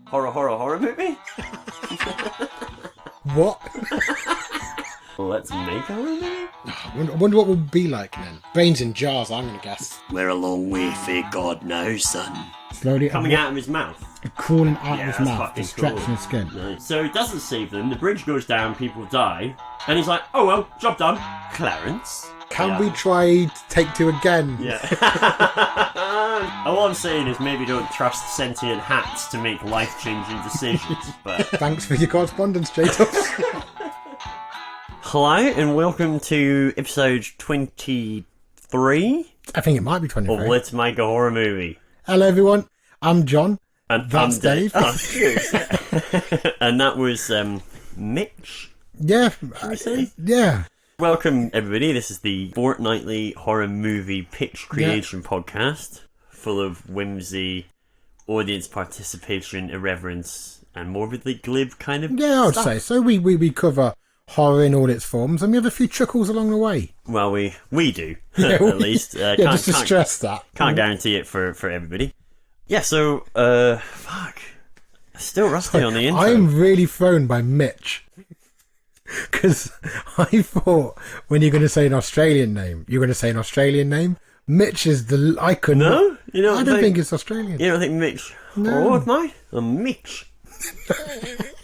horror movie? What? Let's make a horror movie? I wonder what it would be like then. Brains in jars, I'm going to guess. We're a long way for God now, son. Slowly Coming out of his mouth. crawling out Yeah, of his that's mouth, fucking stretching cool. his skin. Nice. So he doesn't save them, the bridge goes down, people die, and he's like, oh well, job done. Clarence? Can we try take two again? Yeah. All I'm saying is maybe don't trust sentient hats to make life-changing decisions, but... Thanks for your correspondence, JDubz. Hello, and welcome to episode 23 I think it might be 23. of Let's Make a Horror Movie. Hello everyone, I'm John. And That's I'm Dave. Oh, good. And that was Mitch. Yeah. Shall we say? Yeah. Welcome, everybody. This is the fortnightly horror movie pitch creation podcast, full of whimsy, audience participation, irreverence, and morbidly glib kind of Yeah, I would stuff. say. So we cover horror in all its forms, and we have a few chuckles along the way. Well, we do, Yeah, at least. just to stress that. Can't guarantee it for everybody. Yeah, so, fuck. Still rusty on the intro. I'm really thrown by Mitch. Because I thought when you're going to say an Australian name, you're going to say an Australian name. Mitch is the icon. No? You don't I don't think it's Australian. You don't think Mitch? No. Oh, mate? I'm Mitch.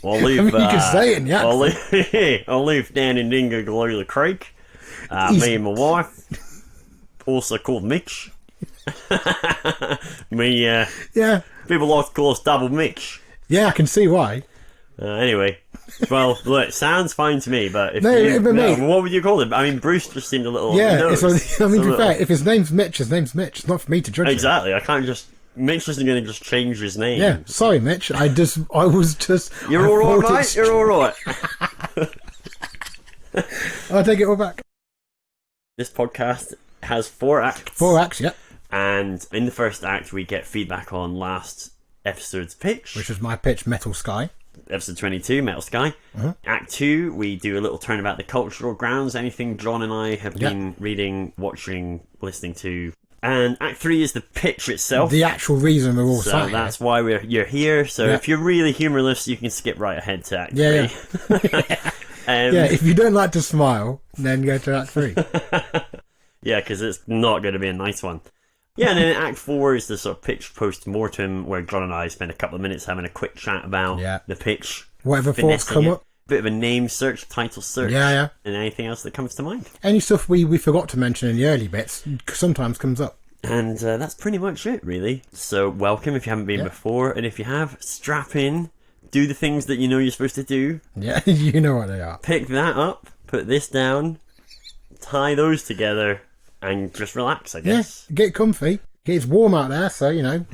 I'll leave, I mean, you can say it in the accent. I'll leave down in Dingagalula Creek. Me and my wife, also called Mitch. Yeah. People like to call us Double Mitch. Yeah, I can see why. Anyway, well, look, sounds fine to me, but if No, but mate- what would you call him? I mean, Bruce just seemed a little Yeah, on the nose. I mean, to be So, fair, if his name's Mitch, his name's Mitch. It's not for me to judge him. exactly. I can't just... Mitch isn't going to just change his name. Yeah, sorry, Mitch. I was just... You're I all thought right, mate? it's- You're all right. I'll take it all back. This podcast has 4 acts. 4 acts, yeah. And in the first act, we get feedback on last episode's pitch. Which was my pitch, Metal Sky. Episode 22, Metal Sky. Act 2, we do a little turn about the cultural grounds, anything John and I have been reading, watching, listening to. And Act 3 is the pitch itself. The actual reason we're all So sat that's why you're here. So Yeah. if you're really humorless, you can skip right ahead to Act 3. Yeah. Yeah, if you don't like to smile, then go to Act 3. Yeah, because it's not going to be a nice one. Yeah, and then Act 4 is the sort of pitch post-mortem, where John and I spend a couple of minutes having a quick chat about the pitch. Whatever thoughts finessing come it. up. Bit of a name search, title search. Yeah. And anything else that comes to mind. Any stuff we forgot to mention in the early bits sometimes comes up. And that's pretty much it, really. So welcome if you haven't been before, and if you have, strap in, do the things that you know you're supposed to do. Yeah, you know what they are. Pick that up, put this down, tie those together, and just relax, I guess. Yeah, get comfy. It's warm out there, so,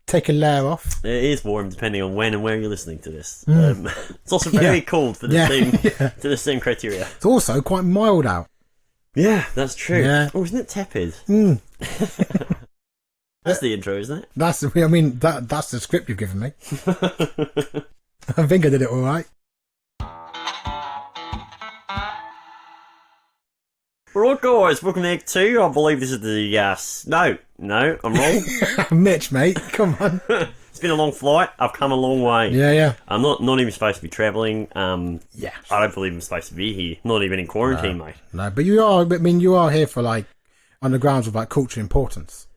take a layer off. It is warm depending on when and where you're listening to this. It's also very cold for the same to the same criteria. It's also quite mild out. Yeah, that's true. Yeah. Oh, isn't it tepid? That's the intro, isn't it? That's the script you've given me. I think I did it all right. Right, guys, welcome to Act 2. I believe this is the... No, I'm wrong. Mitch, mate, come on. It's been a long flight. I've come a long way. Yeah. I'm not even supposed to be travelling. Yeah. I don't believe I'm supposed to be here. Not even in quarantine, mate. No, but you are here for, on the grounds of, cultural importance.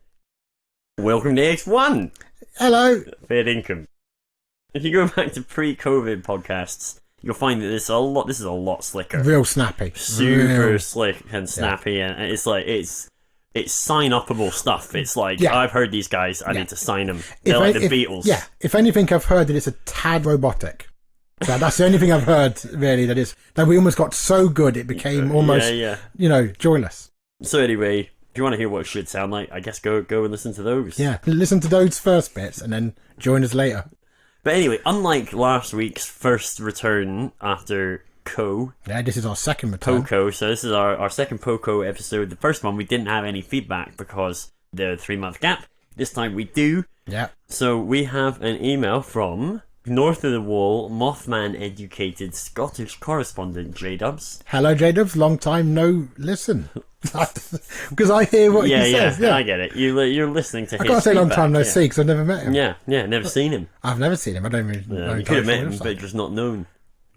Welcome to X1. Hello. Fair income. If you go back to pre-COVID podcasts, you'll find that this is a lot slicker. Real snappy. Super Real. slick and snappy, and it's like it's sign-upable stuff. It's like I've heard these guys. I need to sign them. They're like the Beatles. Yeah. If anything, I've heard that it's a tad robotic. So that's the only thing I've heard, really. That we almost got so good it became almost, joyless. So anyway, if you want to hear what it should sound like, I guess go and listen to those. Yeah. Listen to those first bits and then join us later. But anyway, unlike last week's first return after Co. Yeah, this is our second return. Poco, so this is our second Poco episode. The first one, we didn't have any feedback because the 3-month gap. This time we do. Yeah. So we have an email from North of the wall, Mothman-educated Scottish correspondent JDubz. Hello, JDubz. Long time no listen. Because I hear what he says. Yeah, I get it. You're listening to his I can't say long feedback, time no see because I've never met him. Yeah, never seen him. I've never seen him. I don't really know. You could have met him, but just not known.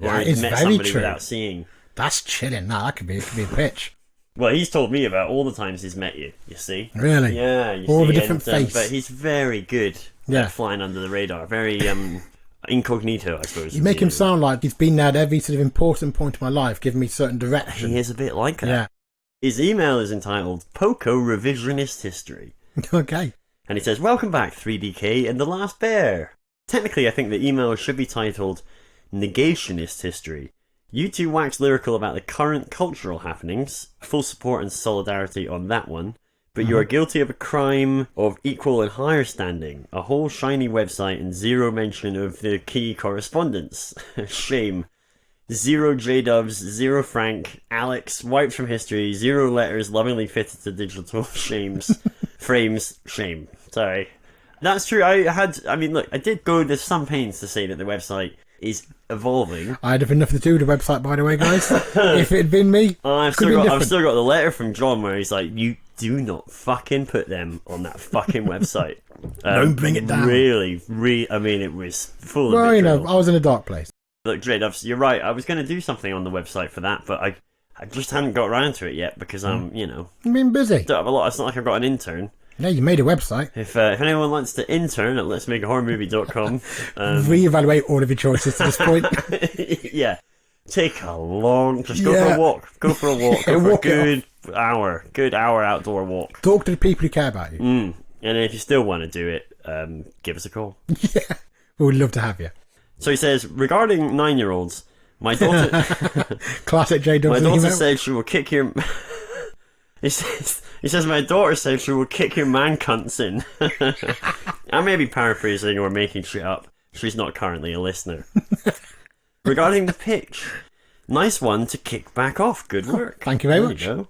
Or That is met very somebody true. without seeing. That's chilling. That could be a pitch. Well, he's told me about all the times he's met you, you see. Really? Yeah, you All see. the different face. But he's very good at flying under the radar. Very incognito, I suppose. You make him sound like he's been there at every sort of important point of my life, giving me certain direction. He is a bit like that. Yeah. His email is entitled Poco Revisionist History. Okay. And he says, "Welcome back, 3DK and the Last Bear. Technically, I think the email should be titled Negationist History. You two wax lyrical about the current cultural happenings. Full support and solidarity on that one. But you are guilty of a crime of equal and higher standing. A whole shiny website and zero mention of the key correspondence. Shame. 0 JDubz, 0 Frank, Alex, wiped from history, 0 letters lovingly fitted to digital frames, shame. Sorry. That's true. I did go to some pains to say that the website is evolving. I'd have been nothing to do with the website, by the way, guys. If it had been me, I've still got the letter from John where he's like, you do not fucking put them on that fucking website. Don't bring it down. Really, it was full of well, vitriol. I was in a dark place. Look, JDubz, you're right. I was going to do something on the website for that, but I just hadn't got around to it yet because I'm, You've been busy. don't have a lot. It's not like I've got an intern. Yeah, you made a website. If anyone wants to intern at letsmakeahorrormovie.com, reevaluate all of your choices to this point. yeah, take a long, just go for a walk. Go for a walk. Go for a good hour outdoor walk. Talk to the people who care about you. And if you still want to do it, give us a call. Yeah, we would love to have you. So he says, regarding 9-year-olds, my daughter... Classic JDubz. My daughter said she will kick your... He says, my daughter said she will kick your man cunts in. I may be paraphrasing or making shit up. She's not currently a listener. Regarding the pitch, nice one to kick back off. Good work. Thank you very much. Go.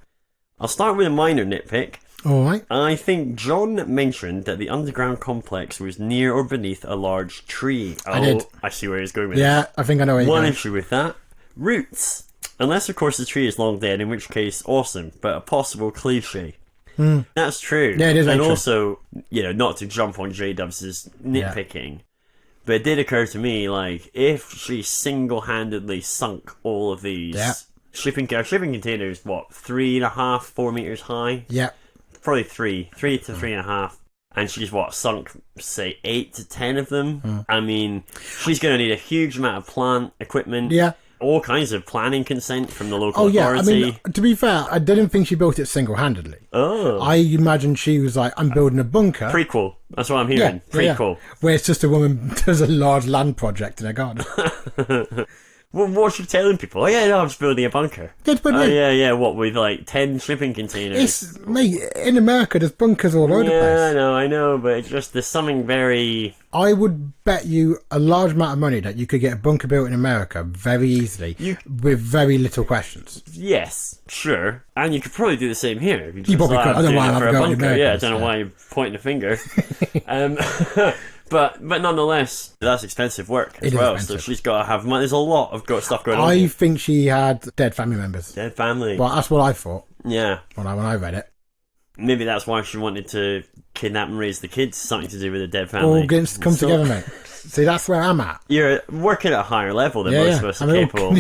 I'll start with a minor nitpick. All right. I think John mentioned that the underground complex was near or beneath a large tree. I did. I see where he's going with this. Yeah, I think I know where you're One going. issue with that. Roots. Unless, of course, the tree is long dead, in which case, awesome, but a possible cliche. That's true. Yeah, it is. And true. also, not to jump on JDubz's nitpicking, but it did occur to me, like, if she single-handedly sunk all of these shipping containers, 3.5, 4 meters high? Yeah. Probably 3 to 3.5. And she's sunk, say, 8 to 10 of them. I mean, she's going to need a huge amount of plant, equipment. Yeah. All kinds of planning consent from the local authority. authority. I mean, to be fair, I didn't think she built it single-handedly. Oh. I imagine she was like, I'm building a bunker. Prequel. That's what I'm hearing. Prequel. Where it's just a woman does a large land project in her garden. Well, what's she telling people? Oh, yeah, no, I'm just building a bunker. Yeah, what, with 10 shipping containers? Mate, in America, there's bunkers all over the place. Yeah, I know, but it's just, there's something very... I would bet you a large amount of money that you could get a bunker built in America very easily with very little questions. Yes, sure. And you could probably do the same here. You probably could. I don't know why I'm going to I don't know why you're pointing a finger. But nonetheless, that's expensive work as well. So she's got to have money. There's a lot of stuff going on. I think she had dead family members. Dead family. Well, that's what I thought. Yeah. When I read it. Maybe that's why she wanted to kidnap and raise the kids. Something to do with a dead family. All gets come together, mate. See, that's where I'm at. You're working at a higher level than most of us are capable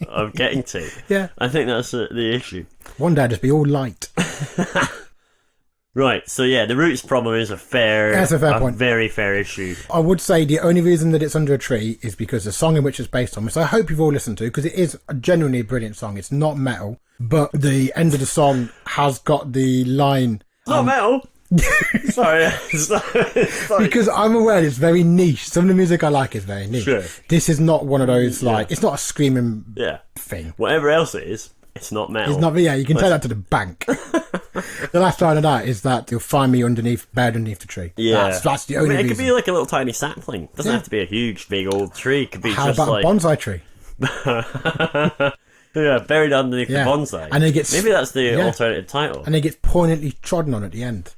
of getting to. Yeah. I think that's the issue. One day I'll just be all light. Right, so the roots problem is That's a fair point. Very fair issue. I would say the only reason that it's under a tree is because the song in which it's based on, which I hope you've all listened to, because it is a genuinely brilliant song. It's not metal, but the end of the song has got the line... Not metal? Sorry. Because I'm aware it's very niche. Some of the music I like is very niche. Sure. This is not one of those, it's not a screaming thing. Whatever else it is, it's not metal. It's not, you can tell that to the bank. The last line of that is that you'll find me buried underneath the tree. Yeah. That's the only reason. It could be like a little tiny sapling. It doesn't have to be a huge, big old tree. It could be How just about like... a bonsai tree? Buried underneath the bonsai. And it gets, maybe that's the alternative title. And it gets poignantly trodden on at the end.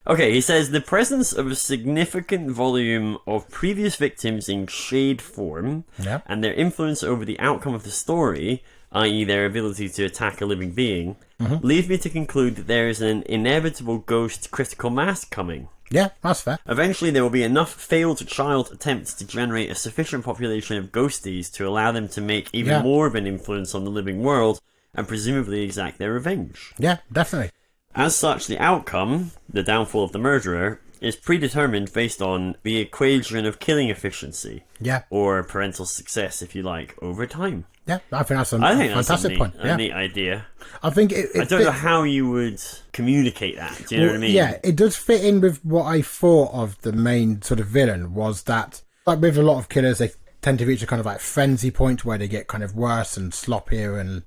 Okay, he says the presence of a significant volume of previous victims in shade form and their influence over the outcome of the story, i.e. their ability to attack a living being, leads me to conclude that there is an inevitable ghost critical mass coming. Yeah, that's fair. Eventually there will be enough failed child attempts to generate a sufficient population of ghosties to allow them to make even more of an influence on the living world and presumably exact their revenge. Yeah, definitely. As such, the outcome, the downfall of the murderer, is predetermined based on the equation of killing efficiency. Yeah. Or parental success, if you like, over time. Yeah, I think that's a fantastic point. A neat idea. I think I don't know how you would communicate that. Do you know what I mean? Yeah, it does fit in with what I thought of the main sort of villain, was that, like with a lot of killers, they tend to reach a kind of like frenzy point where they get kind of worse and sloppier, and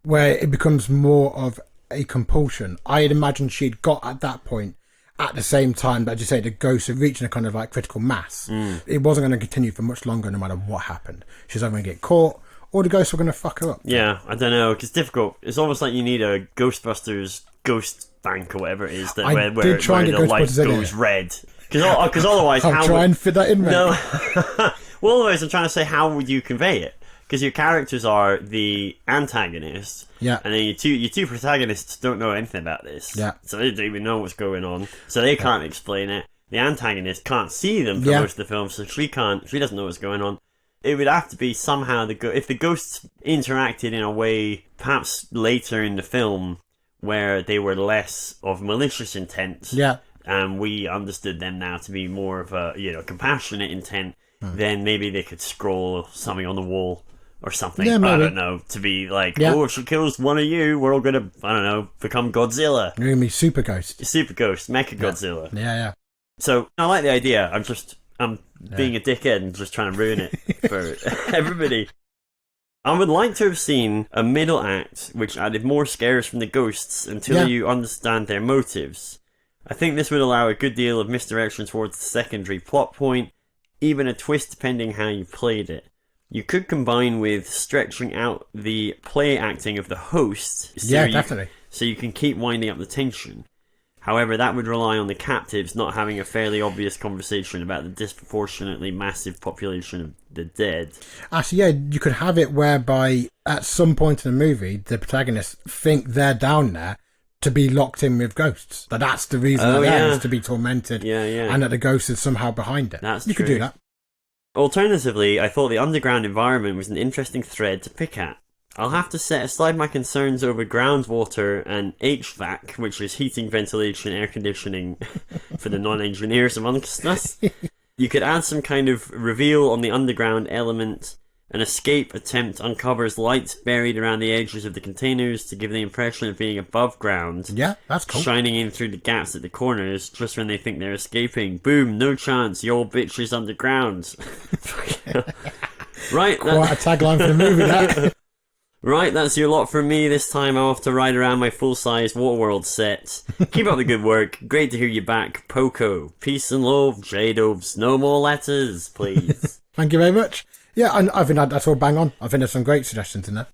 where it becomes more of a compulsion. I had imagined she'd got at that point at the same time that, as you say, the ghosts are reaching a kind of like critical mass. It wasn't going to continue for much longer no matter what happened. She's either going to get caught or the ghosts were going to fuck her up. Yeah, I don't know. It's difficult. It's almost like you need a Ghostbusters ghost bank or whatever it is, that where the light goes red. Because otherwise, I'll try and fit that in, mate. No. Well, otherwise, I'm trying to say, how would you convey it? Because your characters are the antagonists, and then your two protagonists don't know anything about this, so they don't even know what's going on, so they can't explain it. The antagonist can't see them for most of the film, so she doesn't know what's going on. It would have to be somehow if the ghosts interacted in a way, perhaps later in the film, where they were less of malicious intent, and we understood them now to be more of a compassionate intent. Then maybe they could scroll something on the wall or something. I don't know, to be like, oh, if she kills one of you, we're all gonna, I don't know, become Godzilla. You're gonna be Super Ghost, Mecha Godzilla. Yeah. So I like the idea. I'm being a dickhead and just trying to ruin it for everybody. I would like to have seen a middle act which added more scares from the ghosts until you understand their motives. I think this would allow a good deal of misdirection towards the secondary plot point, even a twist depending how you played it. You could combine with stretching out the play acting of the host. Definitely. So you can keep winding up the tension. However, that would rely on the captives not having a fairly obvious conversation about the disproportionately massive population of the dead. Actually, you could have it whereby at some point in the movie, the protagonists think they're down there to be locked in with ghosts. That's the reason they're there, is to be tormented, and that the ghost is somehow behind it. You could do that. Alternatively, I thought the underground environment was an interesting thread to pick at. I'll have to set aside my concerns over groundwater and HVAC, which is heating, ventilation, air conditioning for the non-engineers amongst us. You could add some kind of reveal on the underground element. An escape attempt uncovers lights buried around the edges of the containers to give the impression of being above ground. Yeah, that's cool. Shining in through the gaps at the corners just when they think they're escaping. Boom, no chance, your bitch is underground. Right. Quite a tagline for the movie, that. Right, that's your lot from me. This time I'm off to ride around my full-size Waterworld set. Keep up the good work. Great to hear you back, Poco. Peace and love, JDubz. No more letters, please. Thank you very much. Yeah, I think that's all bang on. I think there's some great suggestions in there.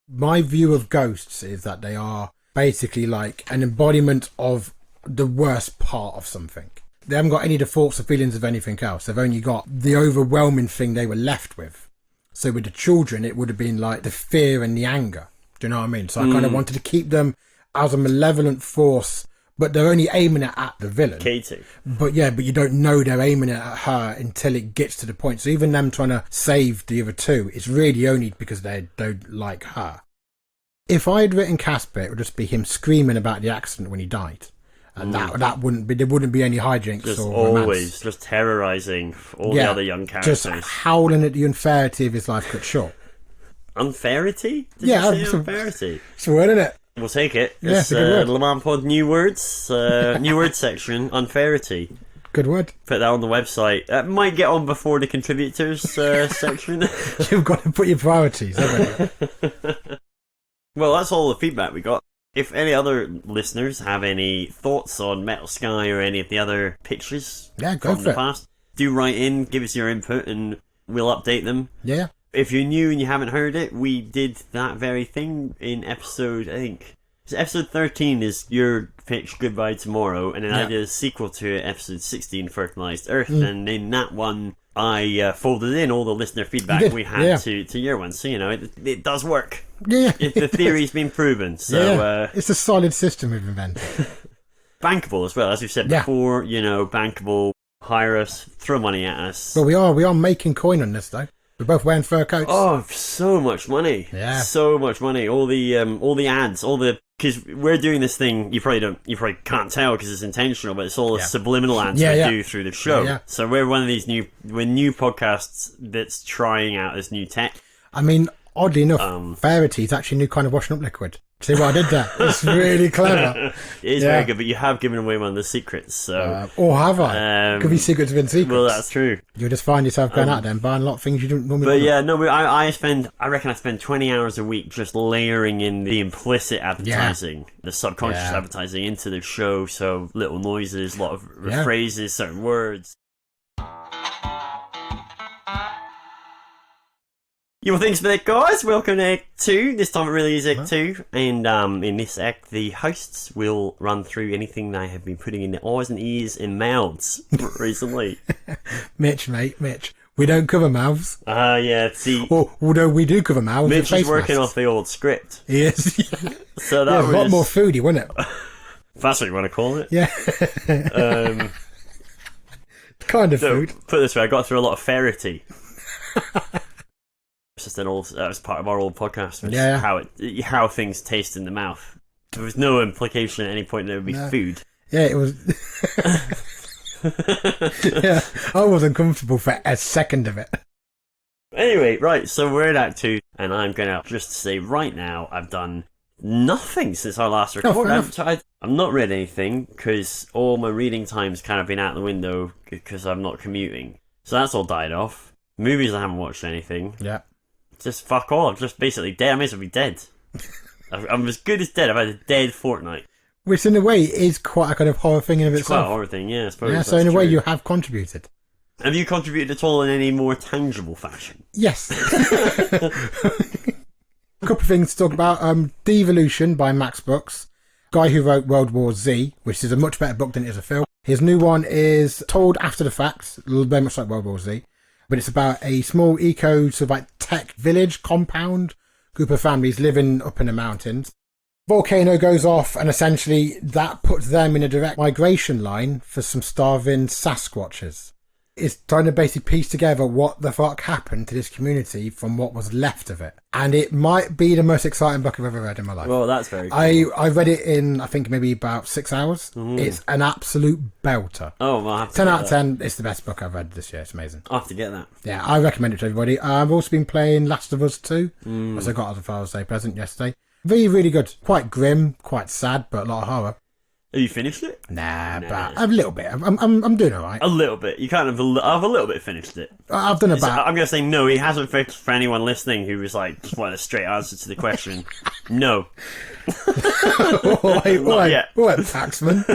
My view of ghosts is that they are basically like an embodiment of the worst part of something. They haven't got any of the thoughts or feelings of anything else. They've only got the overwhelming thing they were left with. So with the children, it would have been like the fear and the anger. Do you know what I mean? So I kind of wanted to keep them as a malevolent force, but they're only aiming it at the villain. Katie. But you don't know they're aiming it at her until it gets to the point. So even them trying to save the other two, it's really only because they don't like her. If I had written Casper, it would just be him screaming about the accident when he died. And that wouldn't be, there wouldn't be any hijinks just or always romance. Just terrorising all the other young characters. Just howling at the unfairity of his life cut short. Unfairity? Did Yeah, you say unfairity? It's a word, isn't it? We'll take it. Yeah, It's it's a good word. Le Mans Pod new words. New word section, unfairity. Good word. Put that on the website. That might get on before the contributors section. You've got to put your priorities, haven't you? Well, that's all the feedback we got. If any other listeners have any thoughts on Metal Sky or any of the other pictures from the past, do write in, give us your input, and we'll update them. Yeah. If you're new and you haven't heard it, we did that very thing in episode, I think, So episode 13 is your pitch, Goodbye Tomorrow, and then I Yeah. did a sequel to it, episode 16, Fertilized Earth, and in that one, I folded in all the listener feedback we had to your one. So, you know, it does work. Yeah. The theory's been proven. So it's a solid system we've invented. Bankable as well, as we've said before, you know, bankable, hire us, throw money at us. Well, we are making coin on this, though. We're both wearing fur coats. Oh, so much money. Yeah. So much money. All the ads, because we're doing this thing, you probably can't tell because it's intentional, but it's all the subliminal ads we do through the show. Yeah. So we're one of these new podcasts that's trying out this new tech. I mean, oddly enough, Verity is actually a new kind of washing up liquid. See what I did there? It's really clever. It is very good, but you have given away one of the secrets. So, or have I? Could be secrets within secrets. Well, that's true. You'll just find yourself going out there and buying a lot of things you don't normally. But yeah, no, I reckon I spend 20 hours a week just layering in the implicit advertising, the subconscious advertising into the show. So little noises, a lot of phrases, certain words. Yo, thanks for that, guys. Welcome to Act 2. This time it really is Act 2. And in this act, the hosts will run through anything they have been putting in their eyes and ears and mouths recently. Mitch. We don't cover mouths. Yeah, see. Although we do cover mouths. Mitch is working off the old script. He is. So that was a lot more foodie, wasn't it? If that's what you want to call it. Yeah. Kind of so, food. Put it this way, I got through a lot of ferrety. Just that was part of our old podcast, which how things taste in the mouth. There was no implication at any point that it would be food. Yeah, it was. Yeah, I wasn't comfortable for a second of it. Anyway, right, so we're in Act 2, and I'm going to just say right now, I've done nothing since our last record. I've not read anything, because all my reading time's kind of been out the window, because I'm not commuting. So that's all died off. Movies, I haven't watched anything. Yeah. Just fuck all. I'm just basically dead. I may as well be dead. I'm as good as dead. I've had a dead fortnight. Which, in a way, is quite a kind of horror thing in of itself. Quite a horror thing, yeah, I suppose. Yeah, so in a way, you have contributed. Have you contributed at all in any more tangible fashion? Yes. A couple of things to talk about. Devolution by Max Brooks. Guy who wrote World War Z, which is a much better book than it is a film. His new one is told after the fact, very much like World War Z. But it's about a small sort of like tech village compound, group of families living up in the mountains. Volcano goes off, and essentially that puts them in a direct migration line for some starving Sasquatches. It's trying to basically piece together what the fuck happened to this community from what was left of it. And it might be the most exciting book I've ever read in my life. Well, that's very cool. I read it in, I think, maybe about 6 hours. It's an absolute belter. Oh, well, I have to 10 out of 10. It's the best book I've read this year. It's amazing. I'll have to get that. Yeah, I recommend it to everybody. I've also been playing Last of Us 2, as I got as a Father's Day present yesterday. Really, really good. Quite grim, quite sad, but a lot of horror. Have you finished it? Nah, but a little bit. I'm doing all right. A little bit. You kind of I've a little bit finished it. I've done about. I'm going to say no. He hasn't finished for anyone listening who was like just wanted a straight answer to the question. No. Why, Paxman?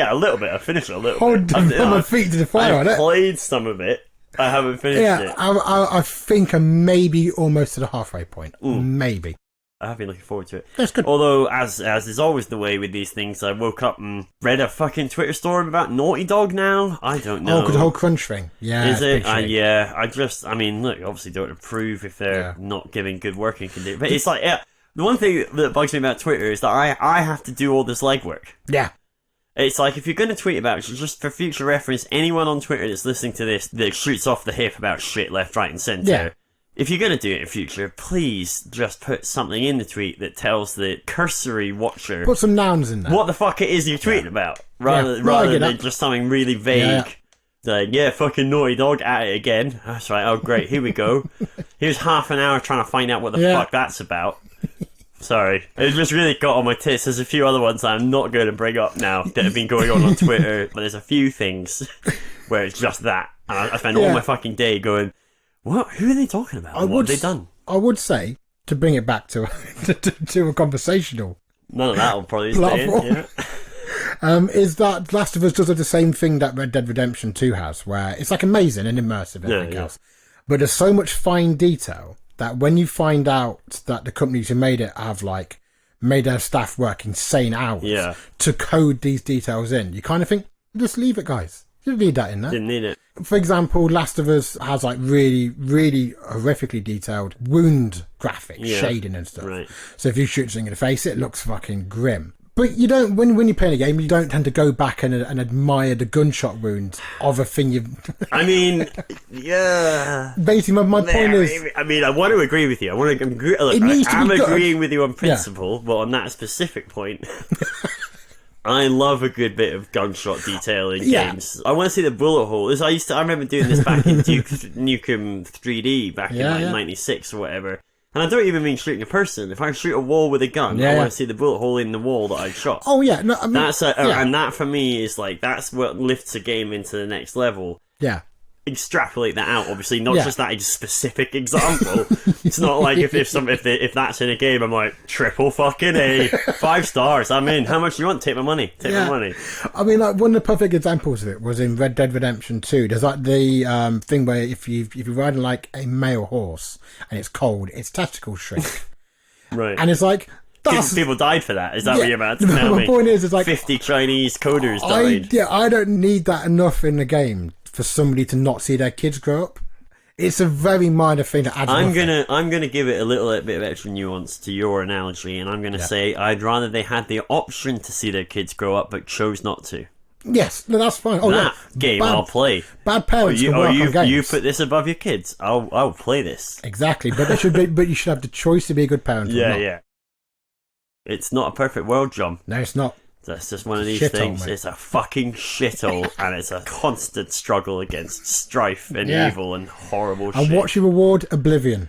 A little bit. I finished it a little bit. Hold my feet to the fire on it. I played some of it. I haven't finished it. I think I'm maybe almost to the halfway point. Maybe. I have been looking forward to it. That's good. Although, as is always the way with these things, I woke up and read a fucking Twitter storm about Naughty Dog now. I don't know. Oh, the whole crunch thing. Yeah. Is it? Yeah. I mean, look, obviously don't approve if they're not giving good working conditions. But it's like, the one thing that bugs me about Twitter is that I have to do all this legwork. Yeah. It's like, if you're going to tweet about it, just for future reference, anyone on Twitter that's listening to this that shoots off the hip about shit left, right, and centre. Yeah. If you're going to do it in future, please just put something in the tweet that tells the cursory watcher... Put some nouns in there. ...what the fuck it is you're tweeting about. Rather than just something really vague. Like, fucking Naughty Dog at it again. That's right, oh great, here we go. Here's half an hour trying to find out what the fuck that's about. Sorry. It just really got on my tits. There's a few other ones I'm not going to bring up now that have been going on Twitter. But there's a few things where it's just that. And I spend all my fucking day going... What? Who are they talking about? What have they done? I would say, to bring it back to a conversational... None of that will probably stay in, is that Last of Us does the same thing that Red Dead Redemption 2 has, where it's like amazing and immersive and everything else. But there's so much fine detail that when you find out that the companies who made it have like made their staff work insane hours to code these details in, you kind of think, just leave it, guys. You didn't need that in there. Didn't need it. For example, Last of Us has like really, really horrifically detailed wound graphics, shading and stuff. Right. So if you shoot something in the face, it looks fucking grim. But you don't, when you're playing a game, you don't tend to go back and admire the gunshot wounds of a thing you've... I mean, yeah. Basically, my point is... I mean, I want to agree with you. I want to agree. Look, I'm agreeing with you on principle, but on that specific point... I love a good bit of gunshot detail in games. I want to see the bullet hole. I remember doing this back in Duke Nukem 3D back in like 96 or whatever. And I don't even mean shooting a person. If I shoot a wall with a gun, I want to see the bullet hole in the wall that I shot. Oh yeah, no, I mean, and that for me is like that's what lifts a game into the next level. Yeah. Extrapolate that out, obviously, not just that specific example. It's not like if that's in a game, I'm like, triple fucking A, 5 stars, I'm in. How much do you want? Take my money. Take my money. I mean, like one of the perfect examples of it was in Red Dead Redemption 2. There's like the thing where if you're riding like a male horse and it's cold, its testicles shrink. Right. And it's like, people died for that. Is that what you're about to tell me? My point is, it's like 50 Chinese coders died. I don't need that enough in the game for somebody to not see their kids grow up. It's a very minor thing that adds. I'm gonna give it a little bit of extra nuance to your analogy, and I'm gonna say I'd rather they had the option to see their kids grow up but chose not to. Yes, no, that's fine. Game I'll play. Bad parents can work on games. You put this above your kids. I'll play this. Exactly, but there should be. But you should have the choice to be a good parent. Yeah. It's not a perfect world, John. No, it's not. That's just one of these things. It's a fucking shithole, and it's a constant struggle against strife and evil and horrible shit. And what's your reward? Oblivion.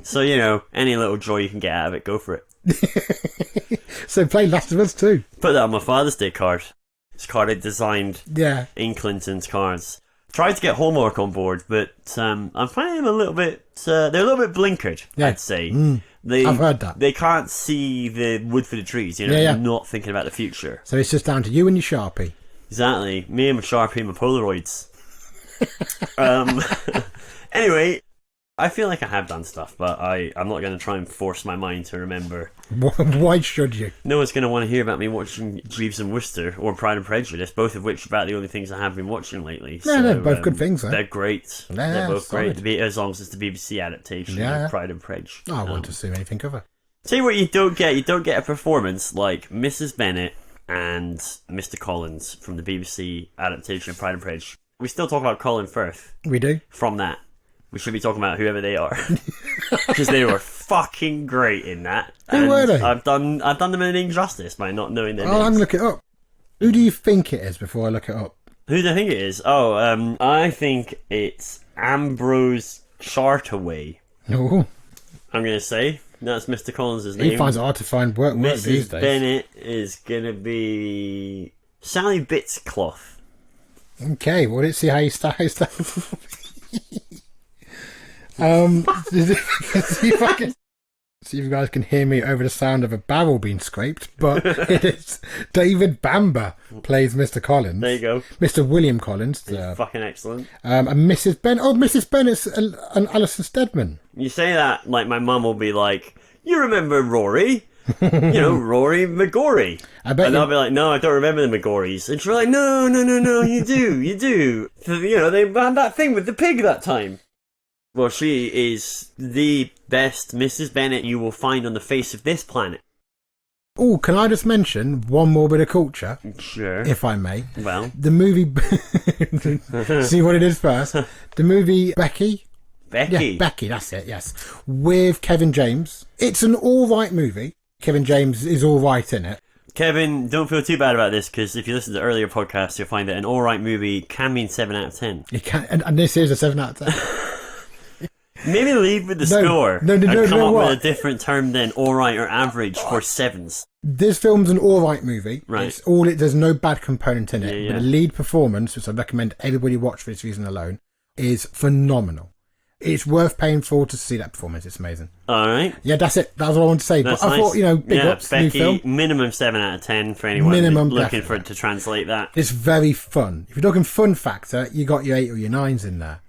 So, any little joy you can get out of it, go for it. So play Last of Us 2. Put that on my Father's Day card. It's a card I designed in Clinton's cards. Tried to get Hallmark on board, but I'm finding them a little bit... they're a little bit blinkered, I'd say. I've heard that. They can't see the wood for the trees, They're not thinking about the future. So it's just down to you and your Sharpie. Exactly. Me and my Sharpie and my Polaroids. Anyway, I feel like I have done stuff, but I'm not going to try and force my mind to remember. Why should you? No one's going to want to hear about me watching Jeeves and Wooster or Pride and Prejudice, both of which are about the only things I have been watching lately. Yeah, they're both good things, though. They're great. Yeah, they're both solid. great, as long as it's the BBC adaptation of Pride and Prejudice. I want to see anything of it. Tell you what you don't get. You don't get a performance like Mrs. Bennet and Mr. Collins from the BBC adaptation of Pride and Prejudice. We still talk about Colin Firth. We do. From that. We should be talking about whoever they are. Because they were fucking great in that. Who were they? I've done them an injustice by not knowing their names. I'm going to look it up. Who do you think it is before I look it up? Who do I think it is? I think it's Ambrose Chartaway. Oh. I'm going to say. That's Mr. Collins' name. He finds it hard to find work these days. Mrs. Bennet is going to be Sally Bitscloth. Okay, well, let's see how you start. See if you guys can hear me over the sound of a barrel being scraped, but it is David Bamber plays Mr. Collins. There you go. Mr. William Collins. Fucking excellent. And Mrs. Bennet. Oh, Mrs. Bennet's and Alison Steadman. You say that, like my mum will be like, you remember Rory? Rory McGorry. And I'll be like, no, I don't remember the McGorrys. And she'll be like, no, you do. They had that thing with the pig that time. Well, she is the best Mrs. Bennet you will find on the face of this planet. Oh, can I just mention one more bit of culture? Sure. If I may. Well. The movie... See what it is first. The movie Becky. Becky. Yeah, Becky, that's it, yes. With Kevin James. It's an alright movie. Kevin James is alright in it. Kevin, don't feel too bad about this, because if you listen to earlier podcasts, you'll find that an alright movie can mean 7 out of 10. It can, and this is a 7 out of 10. Maybe leave with the score and come up with a different term than alright or average for sevens. This film's an alright movie. Right. There's no bad component in it. Yeah. But the lead performance, which I recommend everybody watch for this reason alone, is phenomenal. It's worth paying for to see that performance. It's amazing. Alright. Yeah, that's it. That's all I want to say. That's but I nice. thought, big ups, Becky, new film. Minimum 7 out of 10 for anyone looking for it to translate that. It's very fun. If you're talking fun factor, you got your 8 or your 9s in there.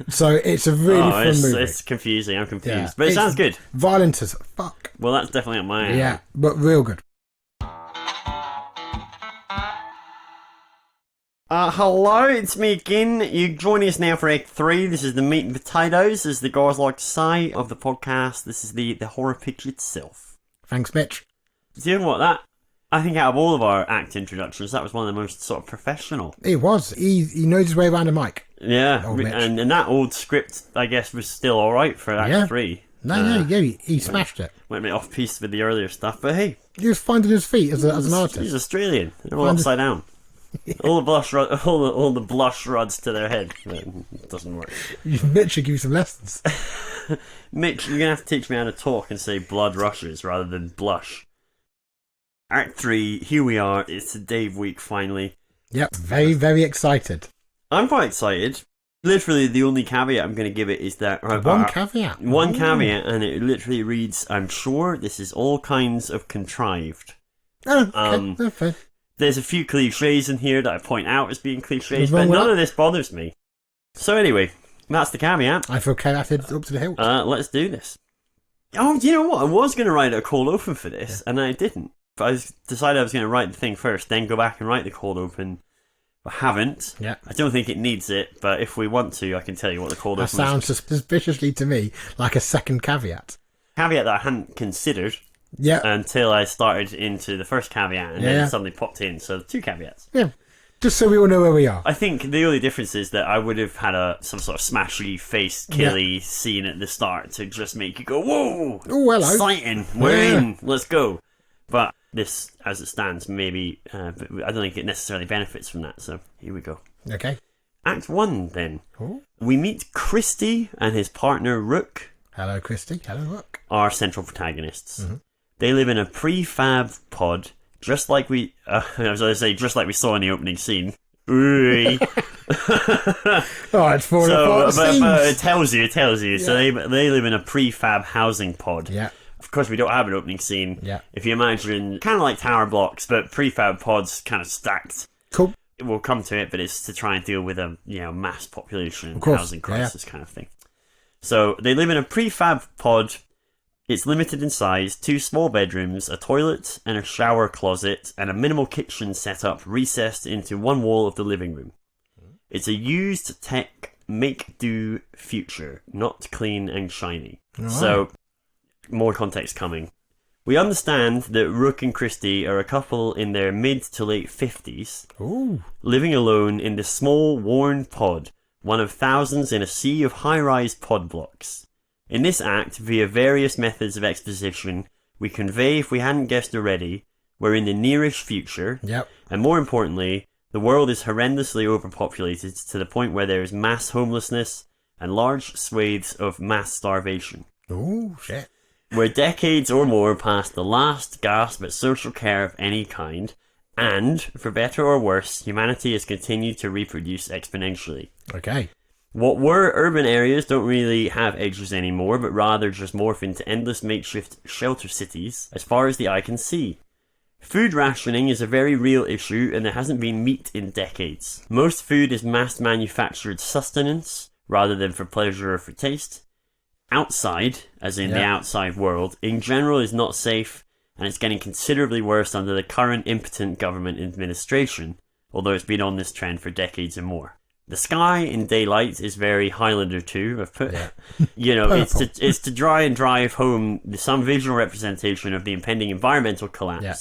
So it's a really fun movie. It's confusing. I'm confused. Yeah. But it It's sounds good. Violent as fuck. Well, that's definitely up my alley. Yeah, but real good. Hello, it's me again. You're joining us now for Act 3. This is the meat and potatoes, as the guys like to say, of the podcast. This is the horror picture itself. Thanks, Mitch. Do you know what? I think out of all of our act introductions, that was one of the most sort of professional. He was. He knows his way around a mic. Yeah, Old Mitch. and that old script, I guess, was still alright for Act 3. No, he smashed it. Went a bit off-piste with the earlier stuff, but hey. He was finding his feet as an artist. He's Australian. They're all upside down. All the blush rods to their head. It doesn't work. Mitch should give you some lessons. Mitch, you're going to have to teach me how to talk and say blood rushes rather than blush. Act 3, here we are. It's the Dave week, finally. Yep, very, very excited. I'm quite excited. Literally, the only caveat I'm going to give it is that... One caveat? One caveat, and it literally reads, I'm sure this is all kinds of contrived. Oh, okay. Fair. There's a few cliches in here that I point out as being cliches, but none of this bothers me. So anyway, that's the caveat. I feel caveated up to the hilt. Let's do this. Oh, you know what? I was going to write a cold open for this, and I didn't. But I decided I was going to write the thing first, then go back and write the cold open. I haven't. Yeah. I don't think it needs it, but if we want to, I can tell you what the cold open is. That sounds suspiciously to me like a second caveat. Caveat that I hadn't considered until I started into the first caveat, and then it suddenly popped in. So 2 caveats. Yeah. Just so we all know where we are. I think the only difference is that I would have had some sort of smashy face killy scene at the start to just make you go, whoa! Oh, hello. Exciting! We're in! Let's go! But this, as it stands, maybe... but I don't think it necessarily benefits from that, so here we go. Okay. Act 1, then. Ooh. We meet Christy and his partner, Rook. Hello, Christy. Hello, Rook. Are central protagonists. Mm-hmm. They live in a prefab pod, just like we... I was going to say, just like we saw in the opening scene. Ooh. It's falling apart. But it tells you. Yeah. So they live in a prefab housing pod. Yeah. Of course, we don't have an opening scene. Yeah. If you imagine, kind of like tower blocks, but prefab pods kind of stacked. Cool. We'll come to it, but it's to try and deal with a mass population course. housing crisis kind of thing. So they live in a prefab pod. It's limited in size, 2 small bedrooms, a toilet and a shower closet, and a minimal kitchen setup recessed into one wall of the living room. It's a used tech make-do future, not clean and shiny. All right. So, more context coming. We understand that Rook and Christy are a couple in their mid to late 50s, living alone in this small, worn pod, one of thousands in a sea of high-rise pod blocks. In this act, via various methods of exposition, we convey, if we hadn't guessed already, we're in the nearish future, and more importantly, the world is horrendously overpopulated to the point where there is mass homelessness and large swathes of mass starvation. Oh, shit. We're decades or more past the last gasp at social care of any kind, and, for better or worse, humanity has continued to reproduce exponentially. Okay. What were urban areas don't really have edges anymore, but rather just morph into endless makeshift shelter cities as far as the eye can see. Food rationing is a very real issue, and there hasn't been meat in decades. Most food is mass-manufactured sustenance, rather than for pleasure or for taste. Outside, as in the outside world, in general is not safe, and it's getting considerably worse under the current impotent government administration, although it's been on this trend for decades and more. The sky in daylight is very Highlander 2. I've put, it's to try and drive home some visual representation of the impending environmental collapse. Yeah.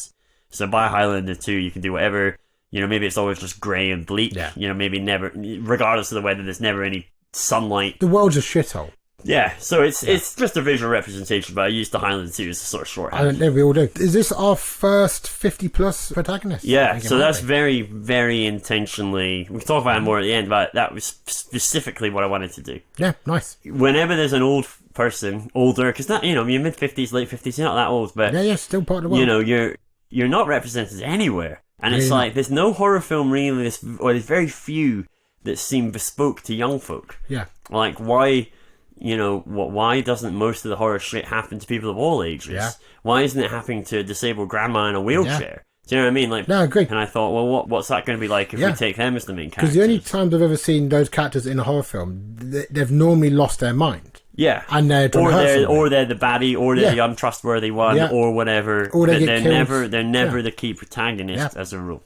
So by Highlander 2, you can do whatever, maybe it's always just grey and bleak. Yeah. Maybe never, regardless of the weather, there's never any sunlight. The world's a shithole. Yeah, so it's just a visual representation, but I used the Highlander 2 as a sort of shorthand. I don't know, we all do. Is this our first 50-plus protagonist? Yeah, so that's very, very intentionally... We can talk about it more at the end, but that was specifically what I wanted to do. Yeah, nice. Whenever there's an old person, older, because you're mid-50s, late 50s, you're not that old, but... Yeah, still part of the world. You're not represented anywhere. And it's like, there's no horror film really, or there's very few that seem bespoke to young folk. Yeah. Like, why... why doesn't most of the horror shit happen to people of all ages? Yeah. Why isn't it happening to a disabled grandma in a wheelchair? Do you know what I mean? Like, No, I agree. And I thought, well, what's that going to be like if we take them as the main characters? Because the only times I've ever seen those characters in a horror film, they've normally lost their mind. Yeah. And they're they're the baddie, or they're the untrustworthy one, or whatever. Or but they're never the key protagonist as a rule.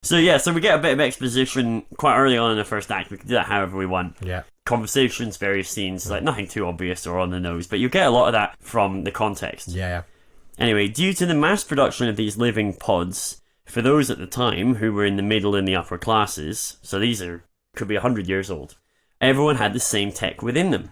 So we get a bit of exposition quite early on in the first act. We can do that however we want. Yeah. Conversations, various scenes, like nothing too obvious or on the nose, but you get a lot of that from the context. Yeah. Anyway, due to the mass production of these living pods, for those at the time who were in the middle and the upper classes, so these could be 100 years old, everyone had the same tech within them.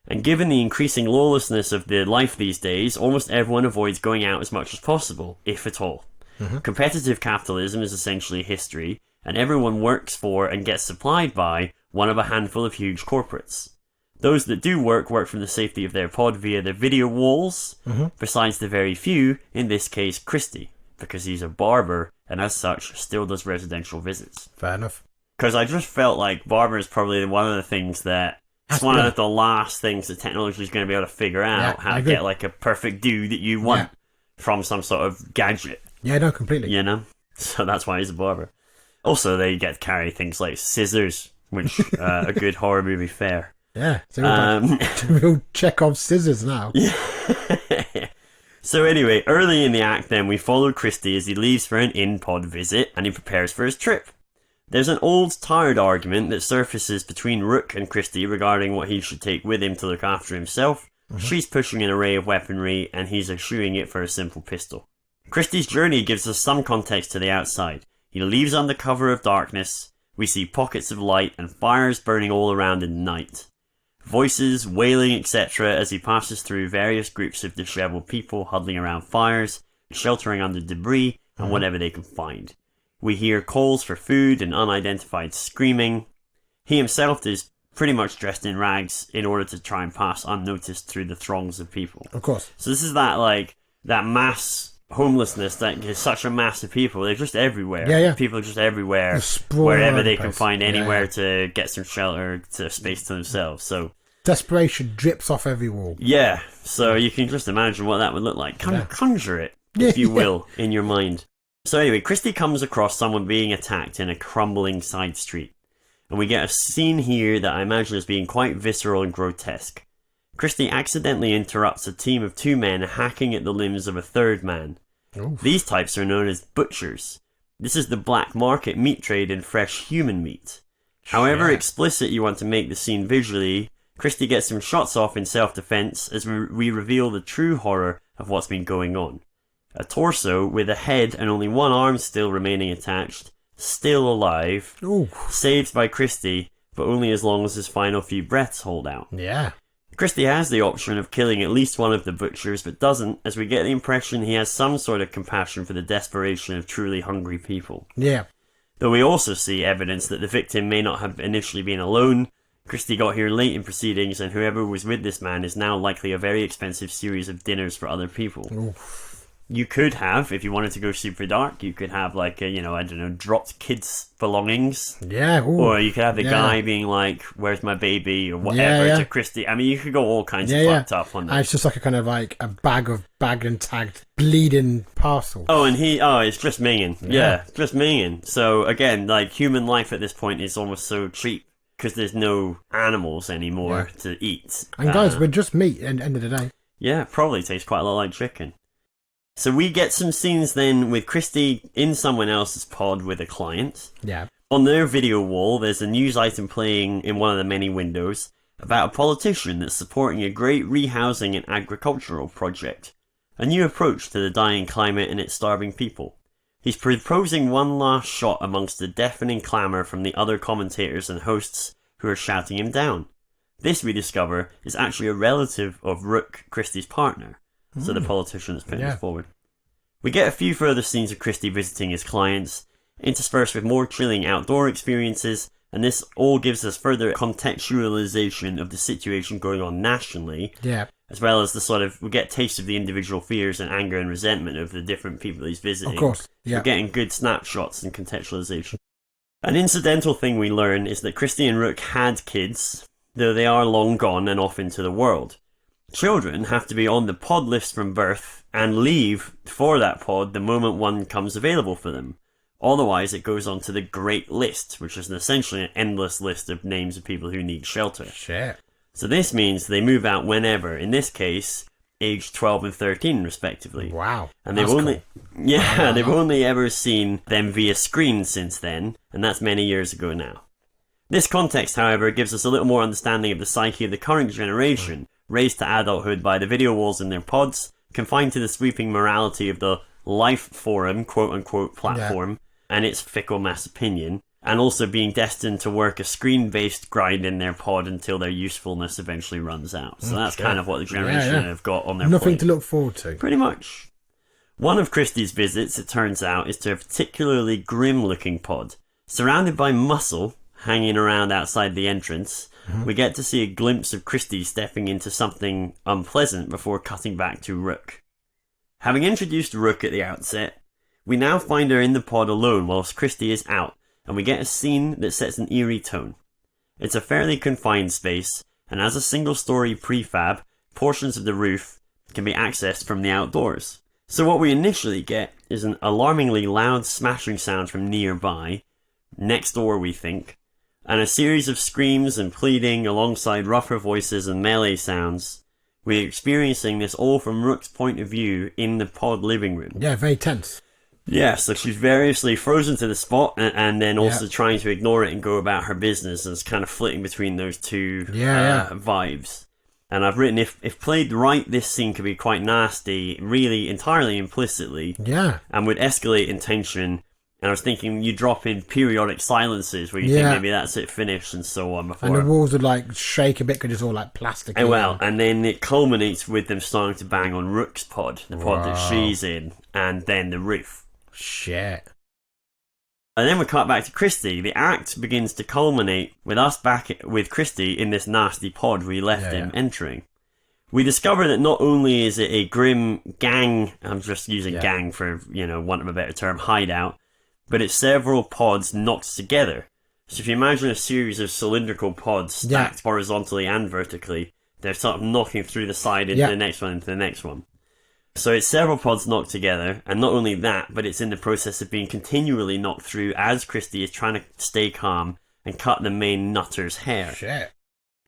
And given the increasing lawlessness of the life these days, almost everyone avoids going out as much as possible, if at all. Mm-hmm. Competitive capitalism is essentially history, and everyone works for and gets supplied by one of a handful of huge corporates. Those that do work from the safety of their pod via their video walls, besides the very few, in this case Christie, because he's a barber, and as such, still does residential visits. Fair enough. Because I just felt like barber is probably one of the things that... It's one of the last things that technology is going to be able to figure out, how to get like a perfect do that you want from some sort of gadget. Yeah, no, completely. You know? So that's why he's a barber. Also, they get to carry things like scissors, which a good horror movie fare. Yeah, so we'll check off scissors now. So anyway, early in the act then, we follow Christie as he leaves for an in-pod visit and he prepares for his trip. There's an old, tired argument that surfaces between Rook and Christie regarding what he should take with him to look after himself. She's pushing an array of weaponry and he's eschewing it for a simple pistol. Christie's journey gives us some context to the outside. He leaves under cover of darkness. We see pockets of light and fires burning all around in the night. Voices, wailing, etc. as he passes through various groups of disheveled people huddling around fires, sheltering under debris and whatever they can find. We hear calls for food and unidentified screaming. He himself is pretty much dressed in rags in order to try and pass unnoticed through the throngs of people. Of course. So this is that mass homelessness that is such a mass of people. They're just everywhere. Yeah. People are just everywhere, wherever they can find anywhere to get some shelter, to space to themselves. So desperation drips off every wall. Yeah, so you can just imagine what that would look like. Conjure it, if you will, in your mind. So anyway, Christie comes across someone being attacked in a crumbling side street. And we get a scene here that I imagine as being quite visceral and grotesque. Christie accidentally interrupts a team of two men hacking at the limbs of a third man. Oof. These types are known as butchers. This is the black market meat trade in fresh human meat. However explicit you want to make the scene visually, Christie gets some shots off in self-defense as we reveal the true horror of what's been going on. A torso with a head and only one arm still remaining attached, still alive, saved by Christie, but only as long as his final few breaths hold out. Yeah. Christie has the option of killing at least one of the butchers, but doesn't, as we get the impression he has some sort of compassion for the desperation of truly hungry people. Yeah. Though we also see evidence that the victim may not have initially been alone. Christie got here late in proceedings, and whoever was with this man is now likely a very expensive series of dinners for other people. Oof. You could have, if you wanted to go super dark, you could have dropped kids' belongings. Yeah. Ooh. Or you could have the guy being like, "Where's my baby?" or whatever to Christie. I mean, you could go all kinds of fucked up on that. And it's just like a kind of like a bag of bagged and tagged bleeding parcels. Oh, and it's just minging. Yeah, just minging. So again, like human life at this point is almost so cheap because there's no animals anymore to eat. And guys, we're just meat at the end of the day. Yeah, probably tastes quite a lot like chicken. So we get some scenes then with Christie in someone else's pod with a client. Yeah. On their video wall, there's a news item playing in one of the many windows about a politician that's supporting a great rehousing and agricultural project. A new approach to the dying climate and its starving people. He's proposing one last shot amongst the deafening clamour from the other commentators and hosts who are shouting him down. This, we discover, is actually a relative of Rook, Christie's partner. So the politician is putting this forward. We get a few further scenes of Christie visiting his clients, interspersed with more chilling outdoor experiences, and this all gives us further contextualization of the situation going on nationally, as well as we get tastes of the individual fears and anger and resentment of the different people he's visiting. Of course, We're getting good snapshots and contextualization. An incidental thing we learn is that Christie and Rook had kids, though they are long gone and off into the world. Children have to be on the pod list from birth and leave for that pod the moment one comes available for them. Otherwise, it goes on to the Great List, which is essentially an endless list of names of people who need shelter. Shit. So this means they move out whenever, in this case, aged 12 and 13 respectively. Wow. And they've they've only ever seen them via screen since then, and that's many years ago now. This context, however, gives us a little more understanding of the psyche of the current generation, raised to adulthood by the video walls in their pods, confined to the sweeping morality of the life forum, quote-unquote, platform, and its fickle mass opinion, and also being destined to work a screen-based grind in their pod until their usefulness eventually runs out. So that's kind of what the generation have got on their Nothing plate. to look forward to. Pretty much. One of Christie's visits, it turns out, is to a particularly grim-looking pod. Surrounded by muscle hanging around outside the entrance, we get to see a glimpse of Christie stepping into something unpleasant before cutting back to Rook. Having introduced Rook at the outset, we now find her in the pod alone whilst Christie is out, and we get a scene that sets an eerie tone. It's a fairly confined space, and as a single-story prefab, portions of the roof can be accessed from the outdoors. So what we initially get is an alarmingly loud smashing sound from nearby, next door we think, and a series of screams and pleading alongside rougher voices and melee sounds. We're experiencing this all from Rook's point of view in the pod living room. Yeah, very tense. Yeah, so she's variously frozen to the spot and then also trying to ignore it and go about her business, and it's kind of flitting between those two vibes. And I've written, if played right, this scene could be quite nasty, really entirely implicitly, and would escalate in tension. And I was thinking you drop in periodic silences where you think maybe that's it finished and so on before. And the walls would like shake a bit because it's all like plastic. And then it culminates with them starting to bang on Rook's pod, the pod that she's in, and then the roof. Shit. And then we cut back to Christie. The act begins to culminate with us back with Christie in this nasty pod we left him entering. We discover that not only is it a grim gang, I'm just using gang for, want of a better term, hideout, but it's several pods knocked together. So if you imagine a series of cylindrical pods stacked horizontally and vertically, they're sort of knocking through the side into the next one, into the next one. So it's several pods knocked together, and not only that, but it's in the process of being continually knocked through as Christie is trying to stay calm and cut the main nutter's hair. Shit.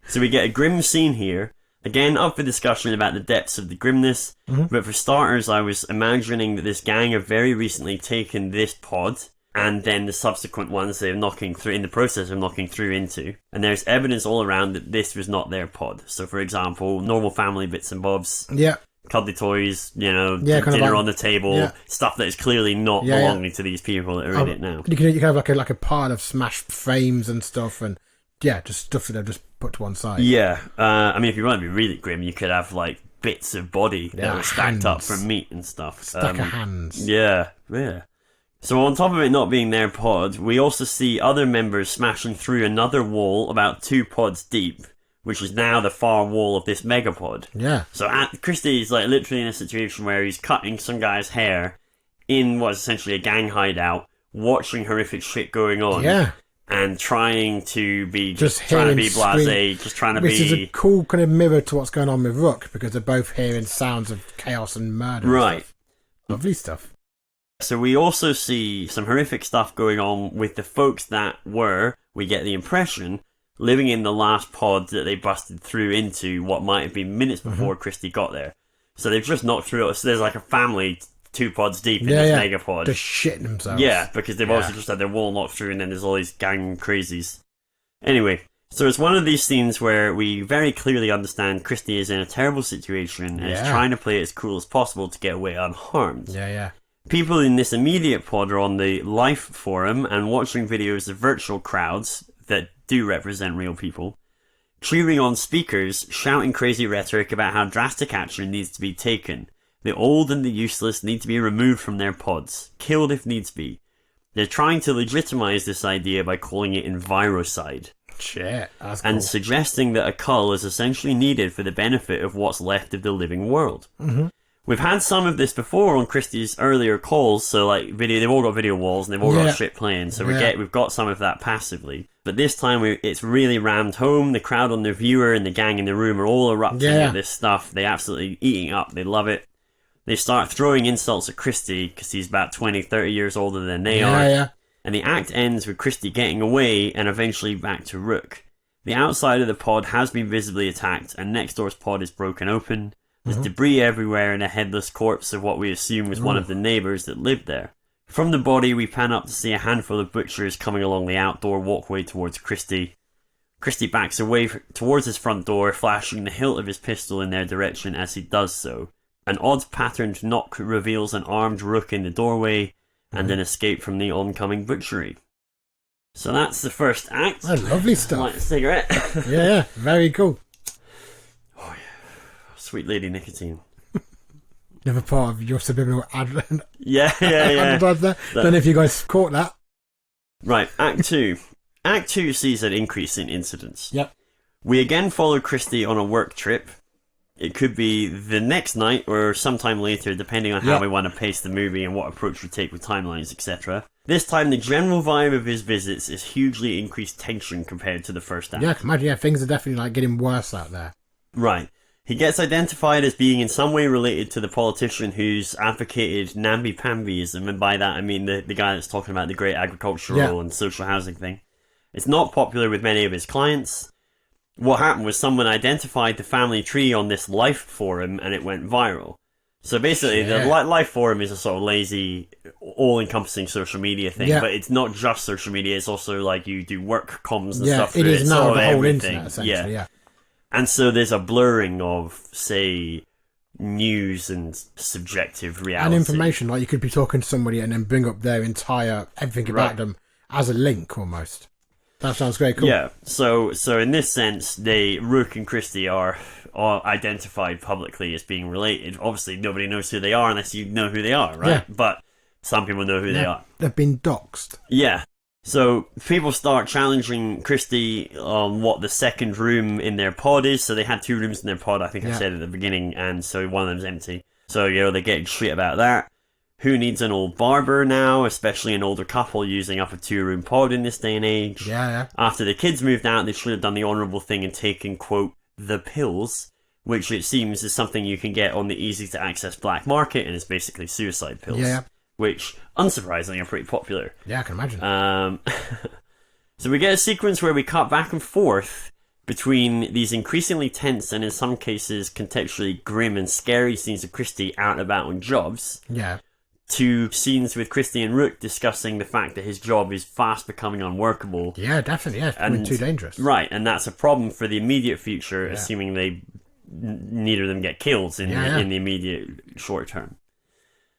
So we get a grim scene here. Again, up for discussion about the depths of the grimness, but for starters, I was imagining that this gang have very recently taken this pod, and then the subsequent ones they're knocking through, in the process of knocking through into, and there's evidence all around that this was not their pod. So, for example, normal family bits and bobs, cuddly toys, dinner on the table, stuff that is clearly not belonging to these people that are in it now. You can have like a pile of smashed frames and stuff, and just stuff that they've just put to one side. I mean, if you want to be really grim, you could have like bits of body that were stacked up from meat and stuff. Stack of hands. Yeah. So on top of it not being their pod, we also see other members smashing through another wall about 2 pods deep, which is now the far wall of this megapod. Yeah. So Christie is like literally in a situation where he's cutting some guy's hair in what's essentially a gang hideout, watching horrific shit going on. Yeah. And trying to be trying to be blasé, which is a cool kind of mirror to what's going on with Rook, because they're both hearing sounds of chaos and murder. Right. And stuff. Lovely stuff. So we also see some horrific stuff going on with the folks that we get the impression, living in the last pod that they busted through into what might have been minutes before Christie got there. So they've just knocked through it. So there's like a family 2 pods deep in this megapod. Just shitting themselves. Yeah, because they've also just had their wall knocked through, and then there's all these gang crazies. Anyway, so it's one of these scenes where we very clearly understand Christie is in a terrible situation and is trying to play it as cool as possible to get away unharmed. Yeah. People in this immediate pod are on the Life forum and watching videos of virtual crowds that do represent real people, cheering on speakers, shouting crazy rhetoric about how drastic action needs to be taken. The old and the useless need to be removed from their pods, killed if needs be. They're trying to legitimize this idea by calling it envirocide. Shit, that's and cool. Suggesting that a cull is essentially needed for the benefit of what's left of the living world. We've had some of this before on Christie's earlier calls, so like video, they've all got video walls and they've all got shit playing, so we've got some of that passively. But this time it's really rammed home. The crowd on the viewer and the gang in the room are all erupting at this stuff. They absolutely eating up. They love it. They start throwing insults at Christie because he's about 20, 30 years older than they are. Yeah. And the act ends with Christie getting away and eventually back to Rook. The outside of the pod has been visibly attacked and next door's pod is broken open. There's debris everywhere and a headless corpse of what we assume was one of the neighbours that lived there. From the body, we pan up to see a handful of butchers coming along the outdoor walkway towards Christie. Christie backs away towards his front door, flashing the hilt of his pistol in their direction as he does so. An odd-patterned knock reveals an armed Rook in the doorway and an escape from the oncoming butchery. So that's the first act. Oh, lovely stuff. Light a cigarette. Yeah, very cool. Oh, yeah. Sweet lady nicotine. Never part of your subliminal ad. Yeah. Don't know if you guys caught that. Right, Act 2. Act 2 sees an increase in incidents. Yep. We again follow Christie on a work trip. It could be the next night or sometime later, depending on how we want to pace the movie and what approach we take with timelines, etc. This time, the general vibe of his visits is hugely increased tension compared to the first act. Yeah, I can imagine. Yeah, things are definitely like getting worse out there. Right. He gets identified as being in some way related to the politician who's advocated namby-pambyism, and by that I mean the guy that's talking about the great agricultural and social housing thing. It's not popular with many of his clients. What happened was someone identified the family tree on this life forum and it went viral. So basically, the life forum is a sort of lazy, all-encompassing social media thing, but it's not just social media, it's also like you do work comms and stuff. It is now the whole everything. internet, essentially, yeah. And so there's a blurring of, say, news and subjective reality. And information, like you could be talking to somebody and then bring up their entire, everything about them as a link, almost. That sounds very cool. Yeah, so in this sense, Rook and Christie are identified publicly as being related. Obviously, nobody knows who they are unless you know who they are, right? Yeah. But some people know who they are. They've been doxed. Yeah. So people start challenging Christie on what the second room in their pod is. So they had 2 rooms in their pod, I think I said at the beginning, and so one of them's empty. So, they're getting shit about that. Who needs an old barber now, especially an older couple using up a 2-room pod in this day and age? Yeah. After the kids moved out, they should have done the honourable thing and taken, quote, the pills, which it seems is something you can get on the easy-to-access black market, and it's basically suicide pills. Yeah. Which, unsurprisingly, are pretty popular. Yeah, I can imagine. So we get a sequence where we cut back and forth between these increasingly tense and in some cases contextually grim and scary scenes of Christie out and about on jobs. Yeah. To scenes with Christie and Rook discussing the fact that his job is fast becoming unworkable. Yeah, definitely. Yeah, it's too dangerous. Right, and that's a problem for the immediate future, assuming neither of them get killed in the immediate short term.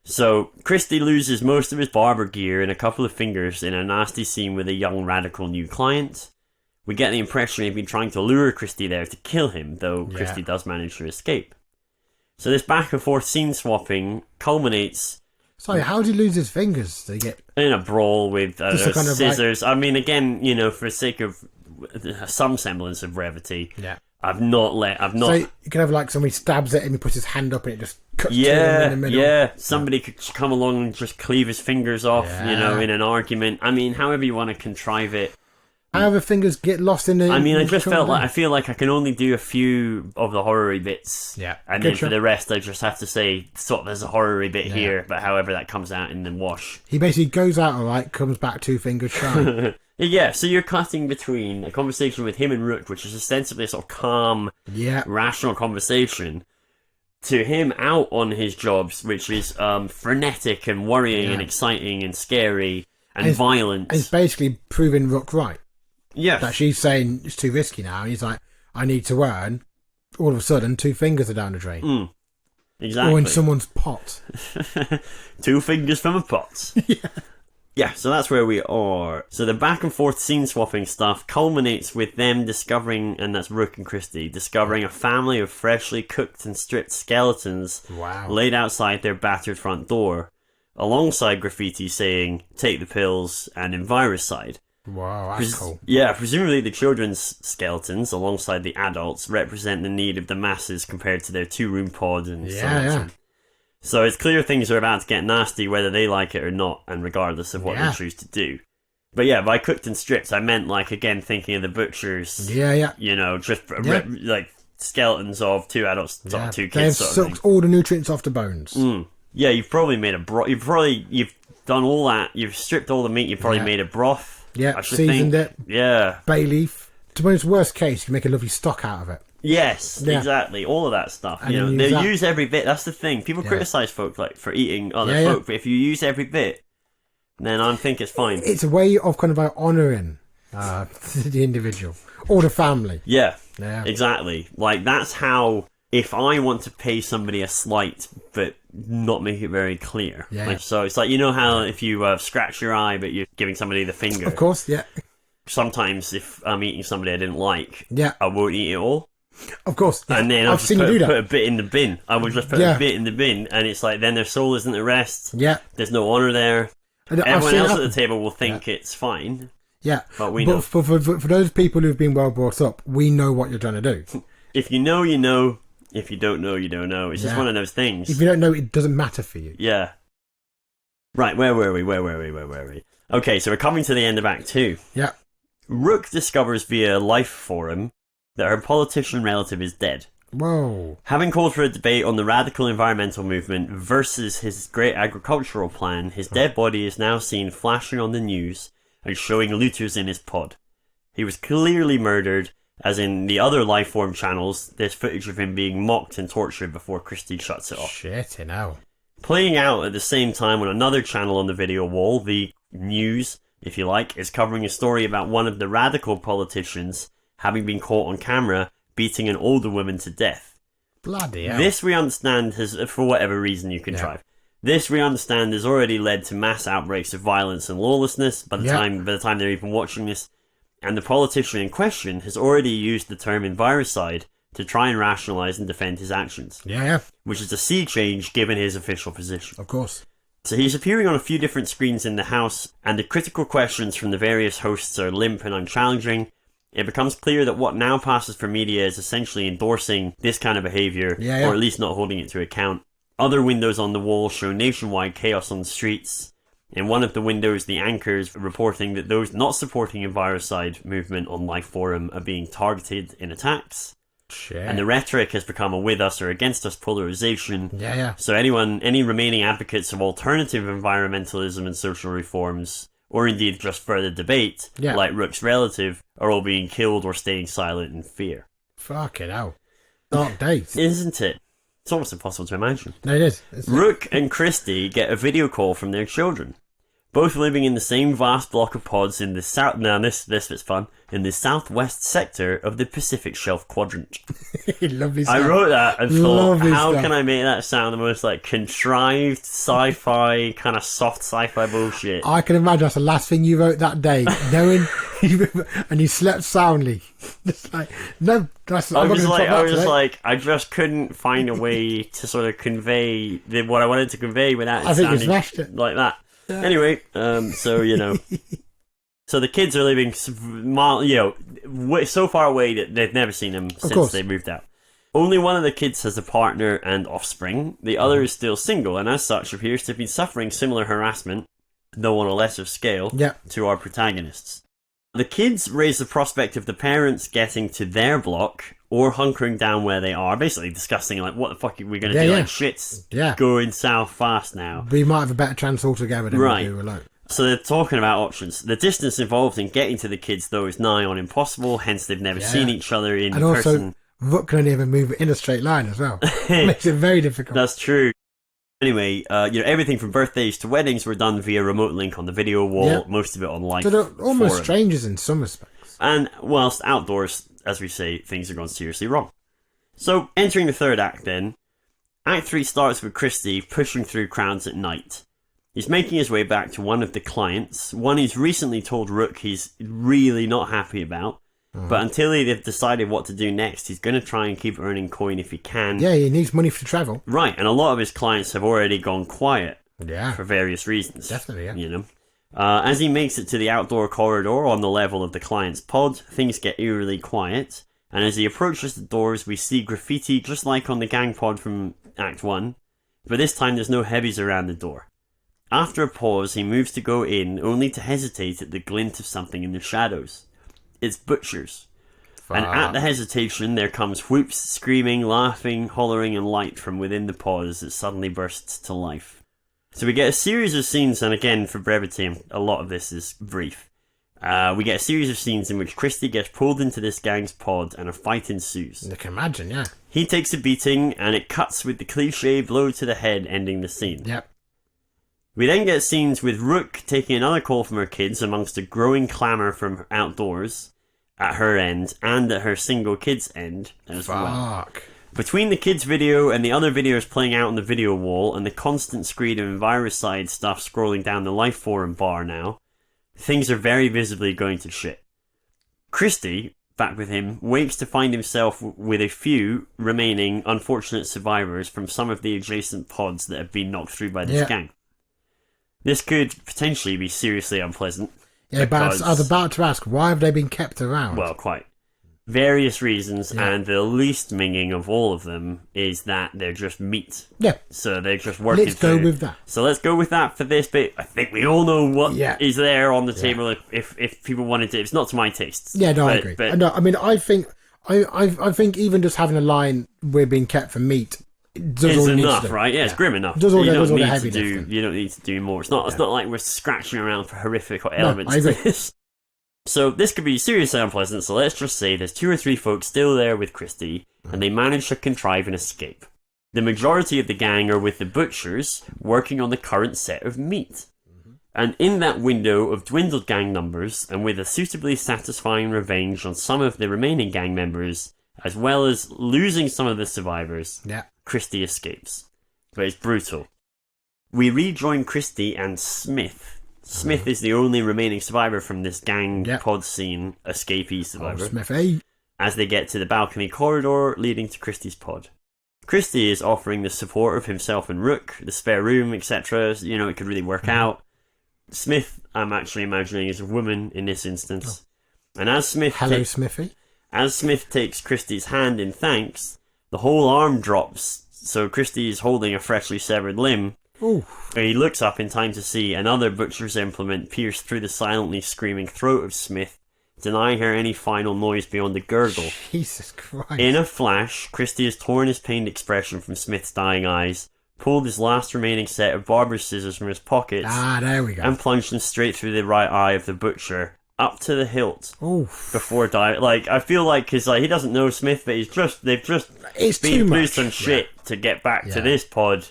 So, Christie loses most of his barber gear and a couple of fingers in a nasty scene with a young radical new client. We get the impression he'd been trying to lure Christie there to kill him, though Christie does manage to escape. So this back and forth scene swapping culminates... Sorry, how did he lose his fingers? Did he get... in a brawl with kind of scissors. I mean, again, for the sake of some semblance of brevity, I've not... So you can have like somebody stabs at him, he puts his hand up and it just cuts to him in the middle. Yeah, somebody could come along and just cleave his fingers off, in an argument. I mean, however you want to contrive it. However fingers get lost in the... I mean, I feel like I can only do a few of the horror-y bits. Yeah. And then for the rest, I just have to say, there's a horror-y bit here, but however that comes out in the wash. He basically goes out alright, comes back 2 fingers shy. Yeah, so you're cutting between a conversation with him and Rook, which is ostensibly a sort of calm, rational conversation, to him out on his jobs, which is frenetic and worrying and exciting and scary and violent. And he's basically proving Rook right. Yeah. That she's saying it's too risky now. He's like, I need to earn. All of a sudden, 2 fingers are down the drain. Exactly. Or in someone's pot. 2 fingers from a pot. Yeah, so that's where we are. So the back and forth scene swapping stuff culminates with them discovering, and that's Rook and Christie, discovering a family of freshly cooked and stripped skeletons laid outside their battered front door, alongside graffiti saying, take the pills and enviricide. Wow, that's cool. Yeah, presumably the children's skeletons, alongside the adults, represent the need of the masses compared to their 2-room pod and so on. So it's clear things are about to get nasty whether they like it or not, and regardless of what they choose to do. But yeah, by cooked and stripped, I meant, like, again, thinking of the butchers. Yeah. You know, just like skeletons of 2 adults, 2 kids. They've sucked all the nutrients off the bones. Yeah, you've probably made a broth. You've done all that. You've stripped all the meat. You've probably made a broth. Yeah, seasoned it. Yeah. Bay leaf. To be honest, worst case, you can make a lovely stock out of it. Yes, exactly. All of that stuff. And you know, they use every bit. That's the thing. People criticize folk like for eating other folk, but if you use every bit, then I think it's fine. It's a way of kind of like honouring the individual or the family. Yeah, exactly. Like, that's how, if I want to pay somebody a slight but not make it very clear. Yeah. Like, so it's like, you know how if you scratch your eye but you're giving somebody the finger. Of course, yeah. Sometimes if I'm eating somebody I didn't like, I won't eat it all. Of course. Yeah. And then I've just put a bit in the bin. I would just put a bit in the bin, and it's like, then their soul isn't at rest. Yeah. There's no honour there. Everyone else at the table will think it's fine. Yeah. But we know. For those people who've been well brought up, we know what you're trying to do. If you know, you know. If you don't know, you don't know. It's just one of those things. If you don't know, it doesn't matter for you. Yeah. Right, where were we? Okay, so we're coming to the end of Act 2. Yeah. Rook discovers via Life Forum that her politician relative is dead. Whoa. Having called for a debate on the radical environmental movement versus his great agricultural plan, his dead body is now seen flashing on the news and showing looters in his pod. He was clearly murdered, as in the other Life Form channels, there's footage of him being mocked and tortured before Christie shuts it off. Shit, you know. Playing out at the same time on another channel on the video wall, the news, if you like, is covering a story about one of the radical politicians having been caught on camera beating an older woman to death. Bloody hell. This, we understand, has, for whatever reason you contrive, this, we understand, has already led to mass outbreaks of violence and lawlessness by the time they're even watching this, and the politician in question has already used the term enviricide to try and rationalise and defend his actions. Which is a sea change given his official position. Of course. So he's appearing on a few different screens in the house, and the critical questions from the various hosts are limp and unchallenging. It becomes clear that what now passes for media is essentially endorsing this kind of behaviour, or at least not holding it to account. Other windows on the wall show nationwide chaos on the streets. In one of the windows, the anchors reporting that those not supporting enviricide movement on Life Forum are being targeted in attacks. Shit. And the rhetoric has become a with us or against us polarization. So any remaining advocates of alternative environmentalism and social reforms, or indeed just further debate, like Rook's relative, are all being killed or staying silent in fear. Fucking hell. Dark days. Isn't it? It's almost impossible to imagine. No, it is. Rook and Christie get a video call from their children, both living in the same vast block of pods in the south. Now, this bit's fun. In the southwest sector of the Pacific Shelf Quadrant. Lovely stuff. I wrote that and thought, how can I make that sound the most like contrived sci-fi, kind of soft sci-fi bullshit? I can imagine that's the last thing you wrote that day, knowing and you slept soundly. Just like, no, that's. I was like, I just couldn't find a way to sort of convey what I wanted to convey without it sounding like that. Yeah. Anyway, so you know. So the kids are living, so far away that they've never seen them since they moved out. Only one of the kids has a partner and offspring. The other is still single, and as such appears to be suffering similar harassment, though on a lesser scale, to our protagonists. The kids raise the prospect of the parents getting to their block or hunkering down where they are, basically discussing like, what the fuck are we going to do? Like, shit's going south fast now. We might have a better chance altogether than we do alone. So they're talking about options. The distance involved in getting to the kids, though, is nigh on impossible, hence they've never seen each other in person. And also, Rook can only ever move in a straight line as well. Makes it very difficult. That's true. Anyway, everything from birthdays to weddings were done via remote link on the video wall, most of it on Life Forum. So they're almost strangers in some respects. And whilst outdoors, as we say, things are gone seriously wrong. So, entering the third act then, Act 3 starts with Christie pushing through crowds at night. He's making his way back to one of the clients, one he's recently told Rook he's really not happy about, but until they've decided what to do next, he's going to try and keep earning coin if he can. Yeah, he needs money for travel. Right, and a lot of his clients have already gone quiet for various reasons. Definitely, yeah. You know, as he makes it to the outdoor corridor on the level of the client's pod, things get eerily quiet, and as he approaches the doors, we see graffiti just like on the gang pod from Act 1, but this time there's no heavies around the door. After a pause, he moves to go in, only to hesitate at the glint of something in the shadows. It's butchers. And at the hesitation, there comes whoops, screaming, laughing, hollering, and light from within the pod as it suddenly bursts to life. So we get a series of scenes, and again, for brevity, a lot of this is brief. We get a series of scenes in which Christy gets pulled into this gang's pod and a fight ensues. I can imagine, yeah. He takes a beating, and it cuts with the cliche blow to the head ending the scene. Yep. We then get scenes with Rook taking another call from her kids amongst a growing clamour from outdoors at her end and at her single kid's end as well. Between the kids' video and the other videos playing out on the video wall and the constant screed of Enviricide stuff scrolling down the Life Forum bar now, things are very visibly going to shit. Christy, back with him, wakes to find himself with a few remaining unfortunate survivors from some of the adjacent pods that have been knocked through by this gang. This could potentially be seriously unpleasant. Yeah, but I was about to ask, why have they been kept around? Well, quite. Various reasons, and the least minging of all of them is that they're just meat. Yeah. So they're just working Let's go with that. So let's go with that for this bit. I think we all know what is there on the table if people wanted to. It's not to my tastes. Yeah, no, I agree. But, no, I mean, I think even just having a line, we're being kept for meat, is enough, right? Yeah, it's grim enough. Does all you don't need heavy to do. You don't need to do more. It's not like we're scratching around for horrific elements to this. So this could be seriously unpleasant. So let's just say there's 2 or 3 folks still there with Christy, and they manage to contrive an escape. The majority of the gang are with the butchers, working on the current set of meat. And in that window of dwindled gang numbers, and with a suitably satisfying revenge on some of the remaining gang members, as well as losing some of the survivors, Christy escapes. But it's brutal. We rejoin Christy and Smith. Smith is the only remaining survivor from this gang pod scene, escapee survivor, Smithy. As they get to the balcony corridor leading to Christy's pod. Christy is offering the support of himself and Rook, the spare room, etc. You know, it could really work out. Smith, I'm actually imagining, is a woman in this instance. And as Smith... Smithy. As Smith takes Christy's hand in thanks, the whole arm drops, so Christy is holding a freshly severed limb. Ooh. He looks up in time to see another butcher's implement pierce through the silently screaming throat of Smith, denying her any final noise beyond a gurgle. Jesus Christ. In a flash, Christy has torn his pained expression from Smith's dying eyes, pulled his last remaining set of barber's scissors from his pockets, there we go, and plunged them straight through the right eye of the butcher, up to the hilt. Oof. Before dying. Like, I feel like, because he doesn't know Smith, but they've just been through some shit to get back to this pod.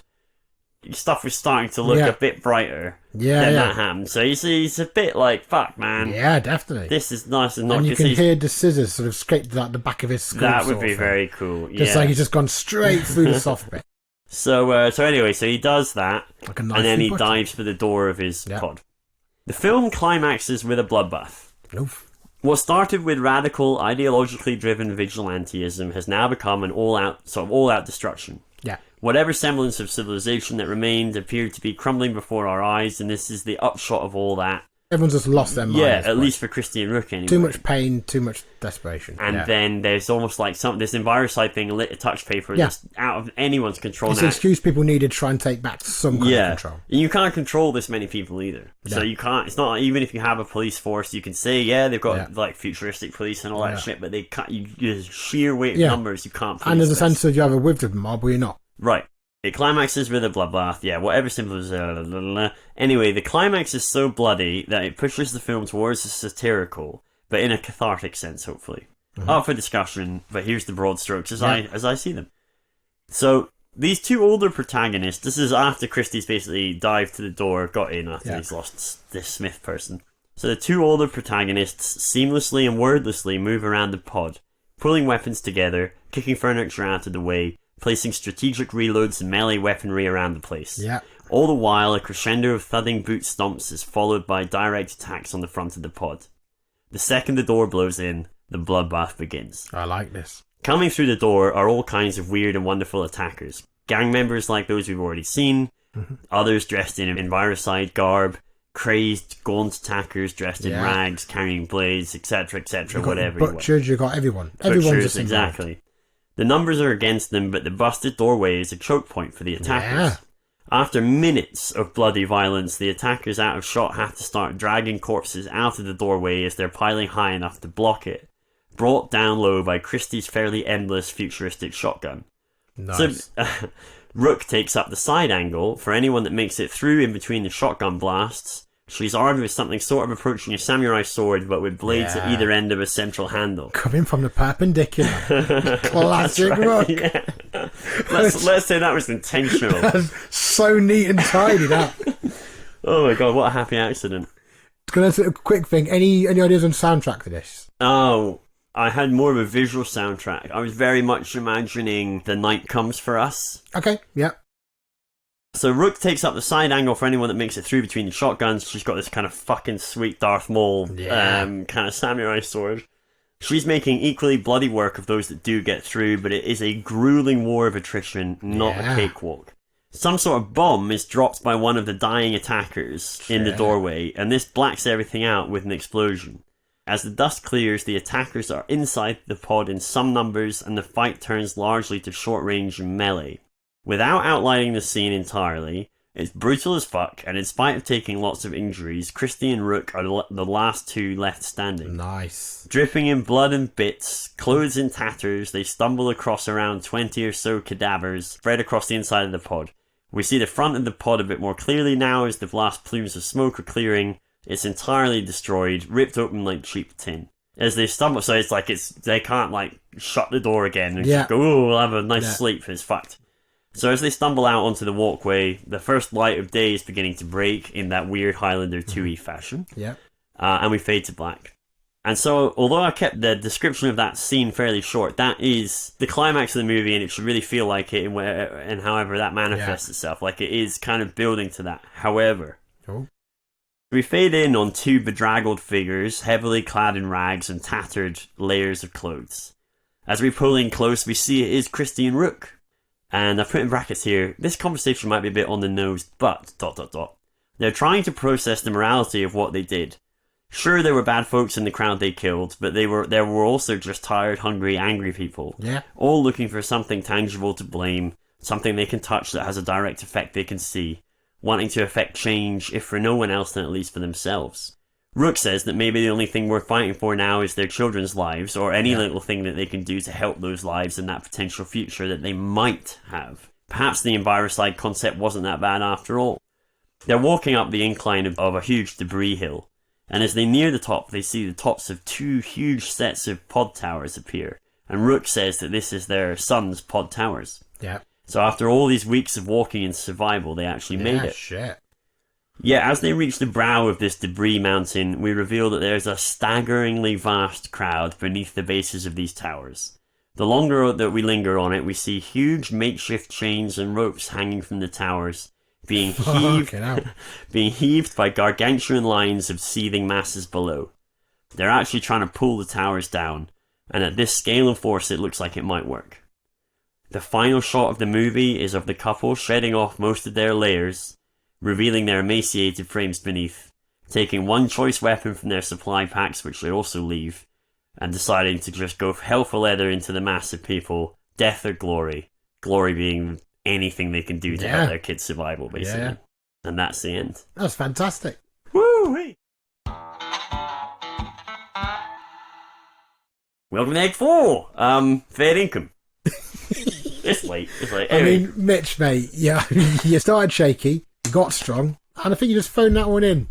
Stuff was starting to look a bit brighter than that happened. So he's a bit like, fuck, man. Yeah, definitely. This is nice and not. And you can hear the scissors sort of scrape out the back of his skull. That would be very cool. Just like he's just gone straight through the soft bit. So anyway, so he does that, like and then he dives for the door of his pod. The film climaxes with a bloodbath. Oof. What started with radical, ideologically driven vigilantism has now become an all-out destruction. Yeah. Whatever semblance of civilization that remained appeared to be crumbling before our eyes, and this is the upshot of all that. Everyone's just lost their mind. Yeah, at least for Christy and Rook anyway. Too much pain, too much desperation. And then there's almost like this Enviricide thing, lit a touch paper that's out of anyone's control. It's an excuse people needed to try and take back some kind of control. You can't control this many people either. So you can't, it's not, even if you have a police force, you can say, they've got like futuristic police and all that shit, but they can't, you sheer weight of numbers, you can't police. And there's a sense of you have a with the mob or you're not. Right. It climaxes with a bloodbath, whatever symbols. Anyway, the climax is so bloody that it pushes the film towards the satirical, but in a cathartic sense, hopefully. Up for discussion, but here's the broad strokes as I see them. So, these 2 older protagonists, this is after Christie's basically dived to the door, got in after he's lost this Smith person. So the 2 older protagonists seamlessly and wordlessly move around the pod, pulling weapons together, kicking furniture out of the way, placing strategic reloads and melee weaponry around the place. Yeah. All the while, a crescendo of thudding boot stomps is followed by direct attacks on the front of the pod. The second the door blows in, the bloodbath begins. I like this. Coming through the door are all kinds of weird and wonderful attackers. Gang members like those we've already seen, others dressed in Enviricide garb, crazed, gaunt attackers dressed in rags, carrying blades, etc., etc., whatever. Butchers, you got everyone. Everyone's Butchers, exactly. The numbers are against them, but the busted doorway is a choke point for the attackers. Yeah. After minutes of bloody violence, the attackers out of shot have to start dragging corpses out of the doorway as they're piling high enough to block it, brought down low by Christie's fairly endless futuristic shotgun. Nice. So, Rook takes up the side angle. For anyone that makes it through in between the shotgun blasts, she's armed with something sort of approaching a samurai sword, but with blades at either end of a central handle. Coming from the perpendicular. Classic Rook. Yeah. Let's say that was intentional. That's so neat and tidied up. Oh my god, what a happy accident. Gonna say a quick thing. Any ideas on soundtrack for this? Oh, I had more of a visual soundtrack. I was very much imagining The Night Comes for Us. Okay, yeah. So Rook takes up the side angle for anyone that makes it through between the shotguns. She's got this kind of fucking sweet Darth Maul kind of samurai sword. She's making equally bloody work of those that do get through, but it is a grueling war of attrition, not a cakewalk. Some sort of bomb is dropped by one of the dying attackers in the doorway, and this blacks everything out with an explosion. As the dust clears, the attackers are inside the pod in some numbers, and the fight turns largely to short range and melee. Without outlining the scene entirely, it's brutal as fuck, and in spite of taking lots of injuries, Christie and Rook are the last two left standing. Nice. Dripping in blood and bits, clothes in tatters, they stumble across around 20 or so cadavers spread across the inside of the pod. We see the front of the pod a bit more clearly now as the last plumes of smoke are clearing. It's entirely destroyed, ripped open like cheap tin. As they stumble, so it's like they can't like shut the door again and just go, oh, we'll have a nice sleep, it's fucked. So as they stumble out onto the walkway, the first light of day is beginning to break in that weird Highlander 2E fashion. Yeah. And we fade to black. And so, although I kept the description of that scene fairly short, that is the climax of the movie, and it should really feel like it in however that manifests itself. Like, it is kind of building to that. However, we fade in on two bedraggled figures, heavily clad in rags and tattered layers of clothes. As we pull in close, we see it is Christie and Rook. And I've put in brackets here, this conversation might be a bit on the nose, but... They're trying to process the morality of what they did. Sure, there were bad folks in the crowd they killed, but there were also just tired, hungry, angry people. Yeah. All looking for something tangible to blame, something they can touch that has a direct effect they can see, wanting to effect change, if for no one else then at least for themselves. Rook says that maybe the only thing we're fighting for now is their children's lives, or any little thing that they can do to help those lives and that potential future that they might have. Perhaps the envirocide concept wasn't that bad after all. They're walking up the incline of a huge debris hill, and as they near the top, they see the tops of two huge sets of pod towers appear, and Rook says that this is their son's pod towers. Yeah. So after all these weeks of walking in survival, they actually made it. Shit. Yeah, as they reach the brow of this debris mountain, we reveal that there's a staggeringly vast crowd beneath the bases of these towers. The longer that we linger on it, we see huge makeshift chains and ropes hanging from the towers, being heaved by gargantuan lines of seething masses below. They're actually trying to pull the towers down, and at this scale and force it looks like it might work. The final shot of the movie is of the couple shedding off most of their layers, revealing their emaciated frames beneath, taking one choice weapon from their supply packs, which they also leave, and deciding to just go hell for leather into the mass of people, death or glory. Glory being anything they can do to help their kids' survival, basically. Yeah. And that's the end. That's fantastic. Woo! Welcome to Egg 4! Fair income. It's late. Anyway. I mean, Mitch, mate, you started shaky, you got strong, and I think you just phoned that one in.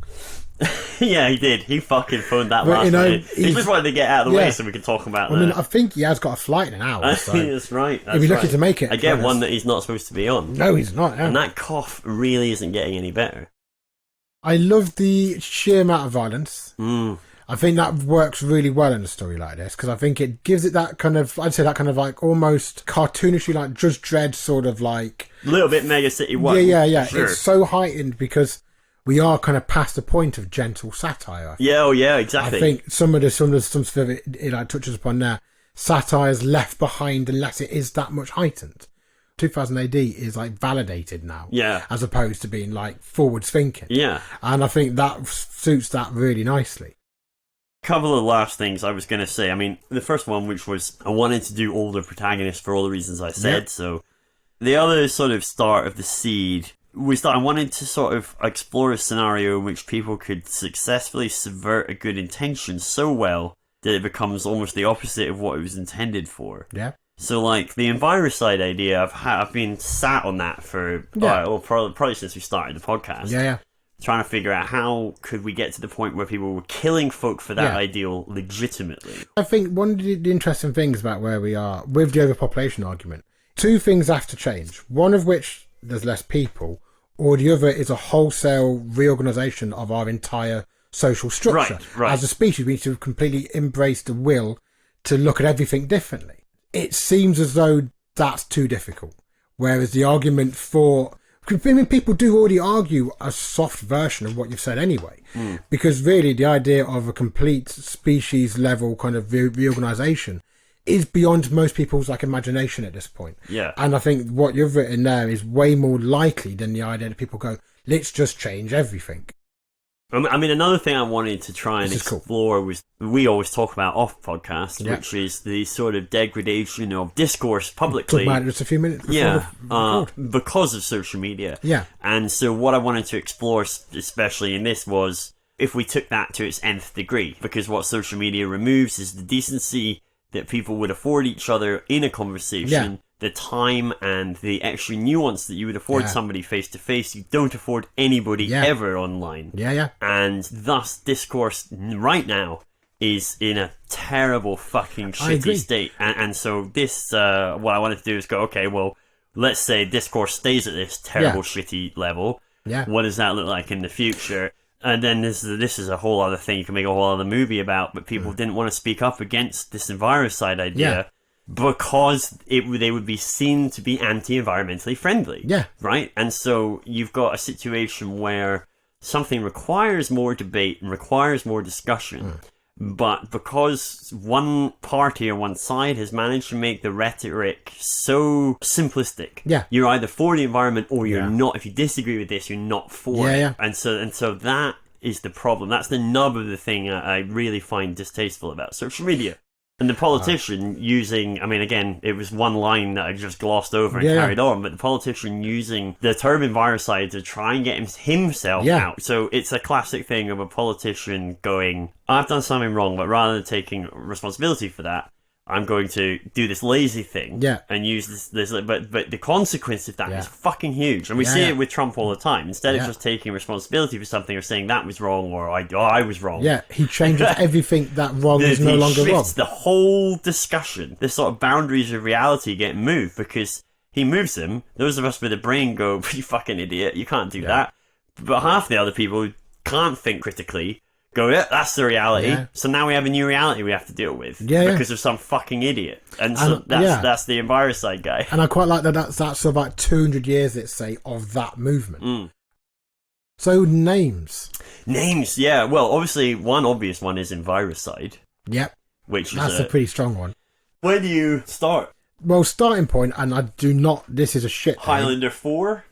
Yeah, he did. He fucking phoned that last one. He just wanted to get out of the way so we could talk about that. I mean, I think he has got a flight in an hour. So that's right. He'll be lucky to make it. Again, one that he's not supposed to be on. No, he's not. Yeah. And that cough really isn't getting any better. I love the sheer amount of violence. I think that works really well in a story like this, because I think it gives it that kind of, I'd say that kind of like almost cartoonishly, like Judge Dredd sort of like... A little bit Mega City 1. Yeah. Sure. It's so heightened because we are kind of past the point of gentle satire. Yeah, exactly. I think some of it like touches upon there, satire is left behind unless it is that much heightened. 2000 AD is like validated now, as opposed to being like forward thinking. Yeah, and I think that suits that really nicely. couple of last things I was going to say. I mean, the first one, which was I wanted to do older protagonists for all the reasons I said. Yep. So the other sort of start of the seed was that I wanted to sort of explore a scenario in which people could successfully subvert a good intention so well that it becomes almost the opposite of what it was intended for. Yeah. So, like, the envirocide idea, I've been sat on that for probably since we started the podcast. Yeah. Trying to figure out how could we get to the point where people were killing folk for that ideal legitimately. I think one of the interesting things about where we are with the overpopulation argument, two things have to change. One of which there's less people, or the other is a wholesale reorganisation of our entire social structure. Right. As a species, we need to completely embrace the will to look at everything differently. It seems as though that's too difficult. Whereas the argument for... I mean, people do already argue a soft version of what you've said anyway. Because really, the idea of a complete species-level kind of reorganisation is beyond most people's imagination at this point. Yeah. And I think what you've written there is way more likely than the idea that people go, let's just change everything. I mean, another thing I wanted to try and explore was, we always talk about off podcast, which is the sort of degradation of discourse publicly. Talk about it just a few minutes before because of social media. Yeah. And so what I wanted to explore, especially in this, was if we took that to its nth degree, because what social media removes is the decency that people would afford each other in a conversation, the time and the extra nuance that you would afford somebody face to face, you don't afford anybody ever online. Yeah. And thus, discourse right now is in a terrible fucking shitty state. And so this, what I wanted to do is go, okay, well, let's say discourse stays at this terrible shitty level. Yeah. What does that look like in the future? And then this is a whole other thing you can make a whole other movie about, but people didn't want to speak up against this envirocide idea because they would be seen to be anti-environmentally friendly. Yeah. Right? And so you've got a situation where something requires more debate and requires more discussion, but because one party or one side has managed to make the rhetoric so simplistic, you're either for the environment or you're not. If you disagree with this, you're not for it. And so that is the problem. That's the nub of the thing I really find distasteful about social media. And the politician using, I mean, again, it was one line that I just glossed over and carried on, but the politician using the term envirocide to try and get himself out. So it's a classic thing of a politician going, I've done something wrong, but rather than taking responsibility for that, I'm going to do this lazy thing and use this but the consequence of that is fucking huge. And we see it with Trump all the time. Instead of just taking responsibility for something or saying that was wrong or I was wrong. Yeah, he changes everything that wrong is no longer wrong. The whole discussion, the sort of boundaries of reality get moved because he moves them. Those of us with a brain go, you fucking idiot, you can't do that. But half the other people who can't think critically go, that's the reality. So now we have a new reality we have to deal with because of some fucking idiot. And so that's the envirocide guy. And I quite like that. That's about 200 years, let's say, of that movement. So names. Yeah. Well, obviously, one obvious one is envirocide. Yep. That's a pretty strong one. Where do you start? Well, starting point, and I do not. This is a shit. Highlander 4.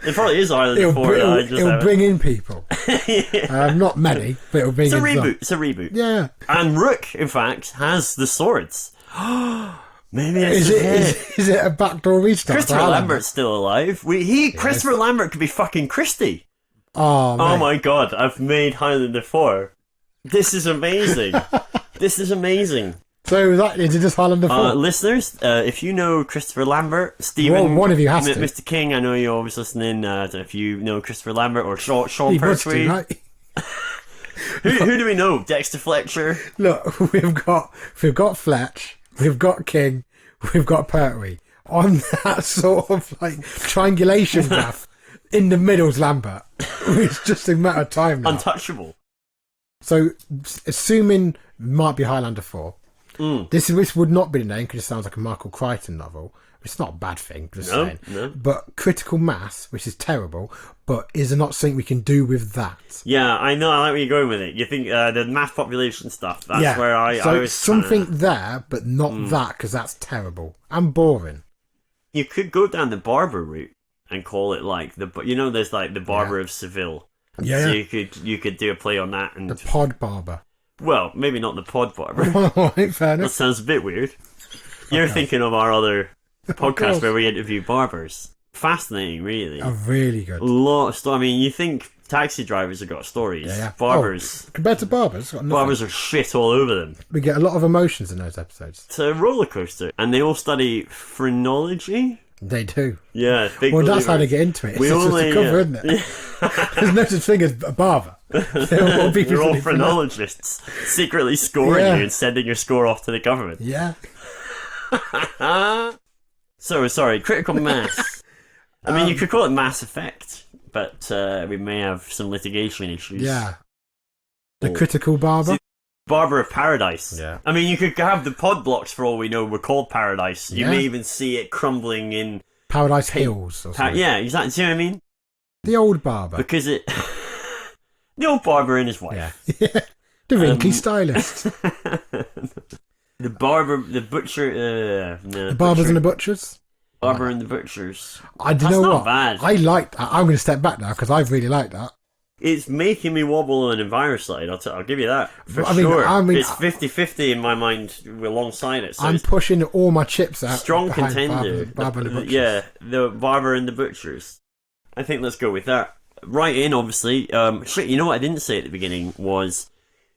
It probably is Highlander 4. It'll bring in people. Not many, but it'll bring in some. It's a reboot. Yeah. And Rook, in fact, has the swords. Maybe is it a backdoor restart? Christopher Lambert's still alive. Christopher Lambert could be fucking Christie. Oh my god! I've made Highlander 4. This is amazing. This is amazing. So is it just Highlander 4? Listeners, if you know Christopher Lambert, Stephen, one of you has to. Mr. King, I know you're always listening. I don't know if you know Christopher Lambert or Sean Pertwee. Right? who do we know? Dexter Fletcher. Look, we've got Fletch, we've got King, we've got Pertwee. On that sort of triangulation graph, in the middle's Lambert. It's just a matter of time now. Untouchable. So, assuming might be Highlander 4. This would not be the name because it sounds like a Michael Crichton novel. It's not a bad thing, just saying. No. But critical mass, which is terrible, but is there not something we can do with that? Yeah, I know. I like where you're going with it. You think the mass population stuff, that's where I was something there, but not that, because that's terrible and boring. You could go down the Barber route and call it there's the Barber of Seville. Yeah. So you could do a play on that. And The pod barber. well, maybe not the pod barber. Alright, fair That enough. sounds a bit weird. You're thinking of our other podcast course. where we interview barbers. Fascinating, really. Oh, really good. A lot of stories. I mean, you think taxi drivers have got stories. Yeah. Barbers. Compared to barbers, got nothing. Barbers are shit all over them. We get a lot of emotions in those episodes. It's a roller coaster. And they all study phrenology. They do. Yeah, big Well, that's believer. how they get into it. It's We just only, a cover, yeah. isn't it? There's no such thing as a barber. They're all people They're all who- phrenologists secretly scoring Yeah. you and sending your score off to the government. Yeah. So, sorry, critical mass. I mean, you could call it Mass Effect, but we may have some litigation issues. Yeah. The critical barber. See, Barber of Paradise. Yeah. I mean, you could have the pod blocks for all we know were called Paradise. You Yeah. may even see it crumbling in... Paradise Hills. Or something. yeah, exactly. See what I mean? The old barber. Because it... the old barber and his wife. Yeah. The wrinkly stylist. The barber... The butcher... no, The barbers butcher, and the butchers. Barber and the butchers. I don't That's know not what. bad. I liked that. I'm going to step back now because I really like that. It's making me wobble on the virus side, I'll give you that. For I mean- sure. I mean- It's 50-50 in my mind alongside it. So I'm it's pushing all my chips out. strong behind contender. Barber and the butchers. Yeah, the Barber and the Butchers. I think let's go with that. Right in, obviously. Shit, you know what I didn't say at the beginning was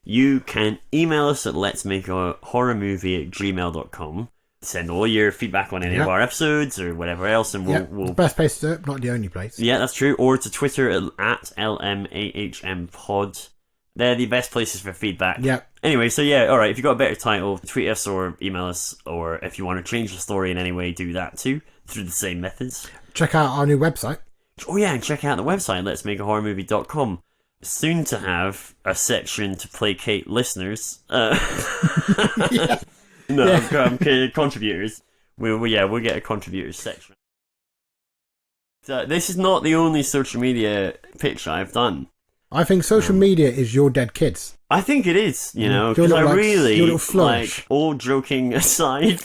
you can email us at letsmakeahorrormovie@gmail.com. Send all your feedback on any of Yeah. our episodes or whatever else, and Yeah, we'll the best place to do it, not the only place. yeah, that's true. Or to Twitter at LMAHMpod. They're the best places for feedback. Yeah. Anyway, so yeah, alright, if you've got a better title, tweet us or email us, or if you want to change the story in any way, do that too, through the same methods. Check out our new website. Oh yeah, and check out the website, letsmakeahorrormovie.com. Soon to have a section to placate listeners. No, I'm kidding, contributors. We'll get a contributors section. So, this is not the only social media pitch I've done. I think social media is your dead kids. I think it is, you know, Your because I little, like, really, your little flourish. like, all joking aside,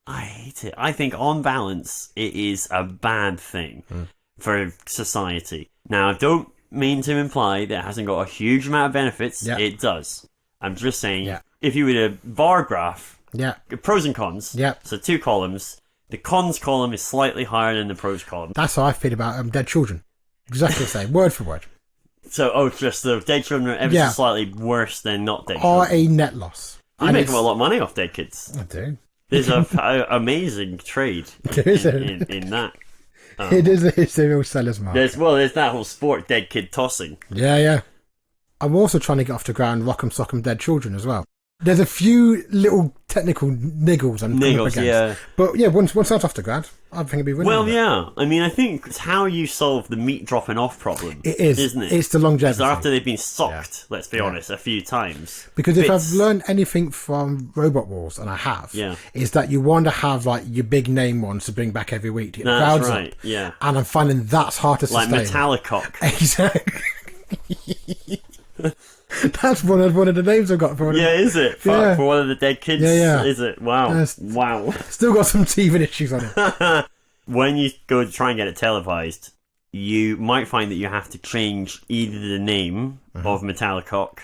I hate it. I think, on balance, it is a bad thing for society. Now, I don't mean to imply that it hasn't got a huge amount of benefits. Yeah. It does. I'm just saying, Yeah. if you were to bar graph, Yeah. pros and cons, Yeah. so 2 columns, the cons column is slightly higher than the pros column. That's how I feel about dead children. Exactly the same, word for word. So, just the dead children are ever Yeah. so slightly worse than not dead Are children. a net loss. You And make it's- a lot of money off dead kids. I do. There's a amazing trade There is in that. It's a real seller's market. There's that whole sport, dead kid tossing. Yeah. I'm also trying to get off the ground Rock'em Sock'em Dead Children as well. There's a few little technical niggles I'm coming up Niggles, against. yeah. But yeah, once that's off the ground, I think it'd be really Well, good. yeah. I mean, I think it's how you solve the meat dropping off problem. It is, isn't it? It's the longevity. So after they've been socked, let's be honest, a few times. Because if bits- I've learned anything from Robot Wars, and I have, Yeah. is that you want to have like your big name ones to bring back every week to get the That's crowds right, up. yeah. And I'm finding that's hard to Like sustain. Metallicock. Exactly. That's one of the names I've got for it. Yeah, is it? Yeah. For one of the dead kids? Yeah. Is it? Wow. Yes. Wow. Still got some teething issues on it. When you go to try and get it televised, you might find that you have to change either the name of Metallicock.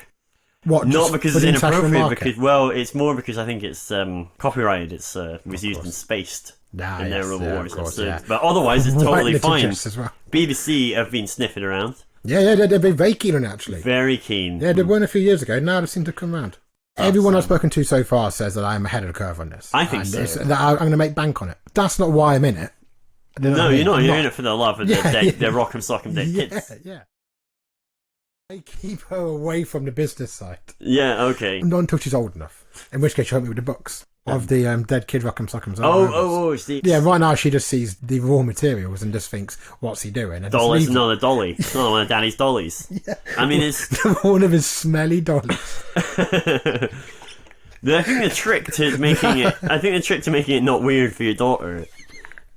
What? Not just because for it's the international inappropriate, market? because, well, it's more because I think it's copyrighted. It's was used and spaced in their yes, Robot yeah, Wars of course, episodes. yeah. But otherwise, it's totally Right, fine. litigious as well. BBC have been sniffing around. Yeah, they've been very keen on it, actually. Very keen. Yeah, they weren't a few years ago. Now they seem to come round. Everyone I've spoken to so far says that I'm ahead of the curve on this. I think And so. that I'm going to make bank on it. That's not why I'm in it. You know what No, I mean? you're not. I'm You're in it for the love of Yeah, the yeah. Rock'em Sock'em Dead Yeah, Kids. yeah. I keep her away from the business side. Yeah, okay. Not until she's old enough. In which case, she'll help me with the books of the dead kid Rock'em Sock'em. Oh, Yeah, right now she just sees the raw materials and just thinks, what's he doing? And just Doll is leaves it. another dolly. It's not one of Daddy's dollies. Yeah. I mean, it's... One of his smelly dollies. I think the trick to making it not weird for your daughter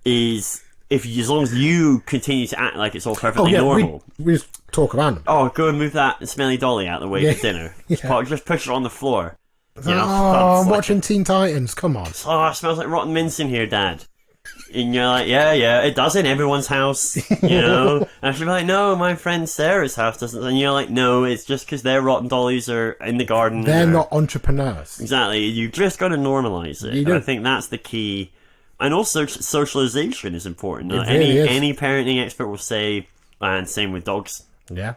is as long as you continue to act like it's all perfectly normal. We just talk around them. Oh, go and move that smelly dolly out of the way Yeah. for dinner. Yeah. Just push it on the floor. You know, I'm it's like, watching Teen Titans. Come on. oh, it smells like rotten mince in here, Dad. And you're like, yeah, it does in everyone's house, you know? And she'll be like, no, my friend Sarah's house doesn't. And you're like, no, it's just because their rotten dollies are in the garden. They're not entrepreneurs. Exactly. You just got to normalize it. And I think that's the key. And also, socialization is important. It really is. Any parenting expert will say, and same with dogs. Yeah.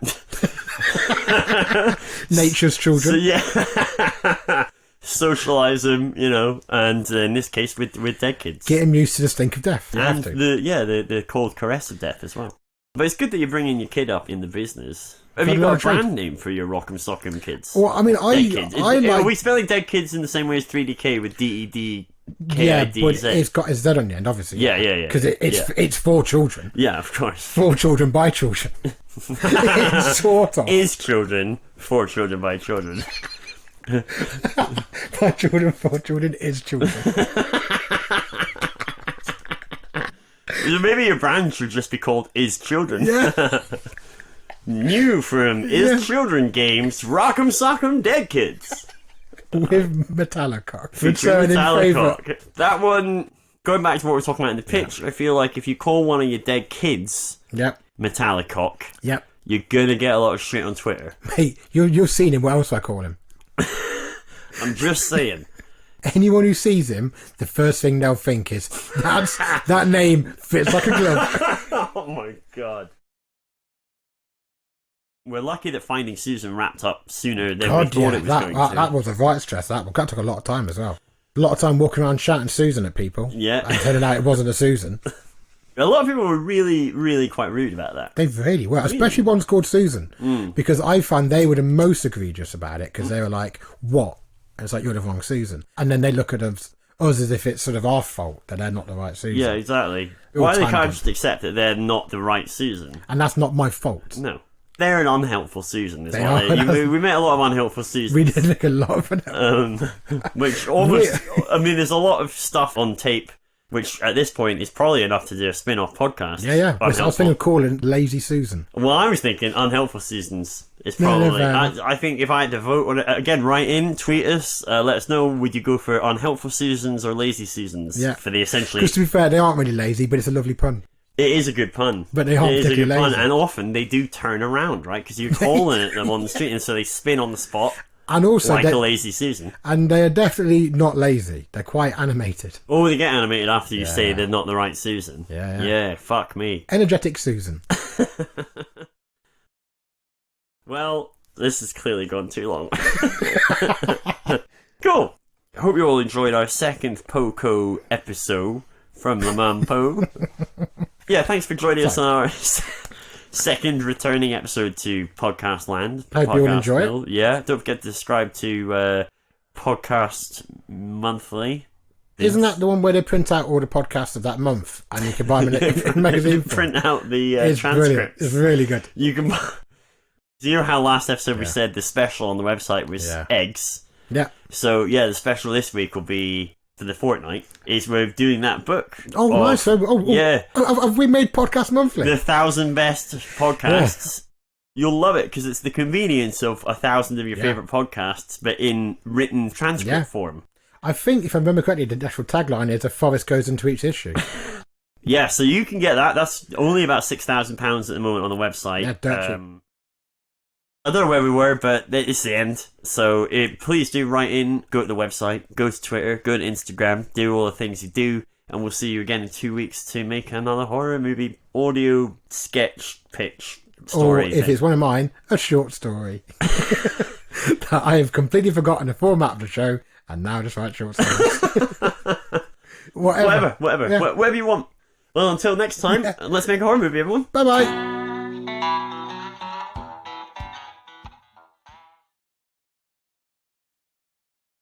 Nature's children. So, yeah. Socialize them, you know, and in this case with dead kids. Get them used to the stink of death. You and have to. the cold caress of death as well. But it's good that you're bringing your kid up in the business. Have you I'm got a not afraid. brand name for your Rock'em Sock'em kids? Well, I mean, Dead kids. I like... Are we spelling dead kids in the same way as 3DK with DEDKIDZ? Yeah, but it's got a Z on the end, obviously. Yeah. Because it's for children. Yeah, of course. For children by children. It's sort of. Is children for children by children. By children for children is children. Maybe your brand should just be called Is Children. Yeah. New from Is Children Games, Rock'em Sock'em Dead Kids. With Metallica. Featuring Returning Metallica. favourite. That one, going back to what we were talking about in the pitch, I feel like if you call one of your dead kids Yep. Metallicock, Yep. you're gonna get a lot of shit on Twitter. Hey, you've seen him. What else do I call him? I'm just saying. Anyone who sees him, the first thing they'll think is, that name fits like a glove. Oh my god. We're lucky that Finding Susan wrapped up sooner than we thought it was going to. That was a right stress, that one. That took a lot of time as well. A lot of time walking around shouting Susan at people. Yeah. And turning out it wasn't a Susan. A lot of people were really, really quite rude about that. They really were, especially ones called Susan. Because I found they were the most egregious about it, because they were like, what? And it's like, you're the wrong Susan. And then they look at us as if it's sort of our fault that they're not the right Susan. Yeah, exactly. All Why they time can't gone. just accept that they're not the right Susan? And that's not my fault. No. They're an unhelpful Susan as They well. are. We met a lot of unhelpful Susans. We did look a lot of them. Which almost... I mean, there's a lot of stuff on tape, which at this point is probably enough to do a spin-off podcast. Yeah. I was thinking of calling Lazy Susan. Well, I was thinking unhelpful Susans is No, probably... no, I think if I had to vote on it... Again, write in, tweet us, let us know, would you go for unhelpful Susans or lazy Susans? Yeah. For the essentially... Because to be fair, they aren't really lazy, but it's a lovely pun. It is a good pun. But they aren't It is a good particularly pun, lazy. and often they do turn around, right? Because you're calling at them on the street, and so they spin on the spot And also, like a lazy Susan. and they are definitely not lazy. They're quite animated. Oh, they get animated after you say they're not the right Susan. Yeah. Yeah, fuck me. Energetic Susan. Well, this has clearly gone too long. Cool. I hope you all enjoyed our second Poco episode from Le Man Po. Yeah, thanks for joining us on our second returning episode to Podcast Land. Hope you all enjoy it. Yeah, don't forget to subscribe to Podcast Monthly. Isn't that the one where they print out all the podcasts of that month and you can buy them in a magazine form? Print out the It's brilliant. transcripts. It's really good. You can. You know how last episode we said the special on the website was eggs? Yeah. So, yeah, the special this week will be for the fortnight, is we're doing that book. Oh, nice. Yeah. Have we made Podcast Monthly? The 1,000 best podcasts. You'll love it because it's the convenience of 1,000 of your favourite podcasts, but in written transcript form. I think, if I remember correctly, the actual tagline is "A forest goes into each issue." Yeah, so you can get that. That's only about £6,000 at the moment on the website. Yeah, dirt cheap. I don't know where we were, but it's the end. So please do write in, go to the website, go to Twitter, go to Instagram, do all the things you do, and we'll see you again in 2 weeks to make another horror movie audio sketch pitch story. Or, if it's one of mine, a short story. That I have completely forgotten the format of the show, and now just write short stories. Whatever. Whatever you want. Well, until next time, let's make a horror movie, everyone. Bye-bye.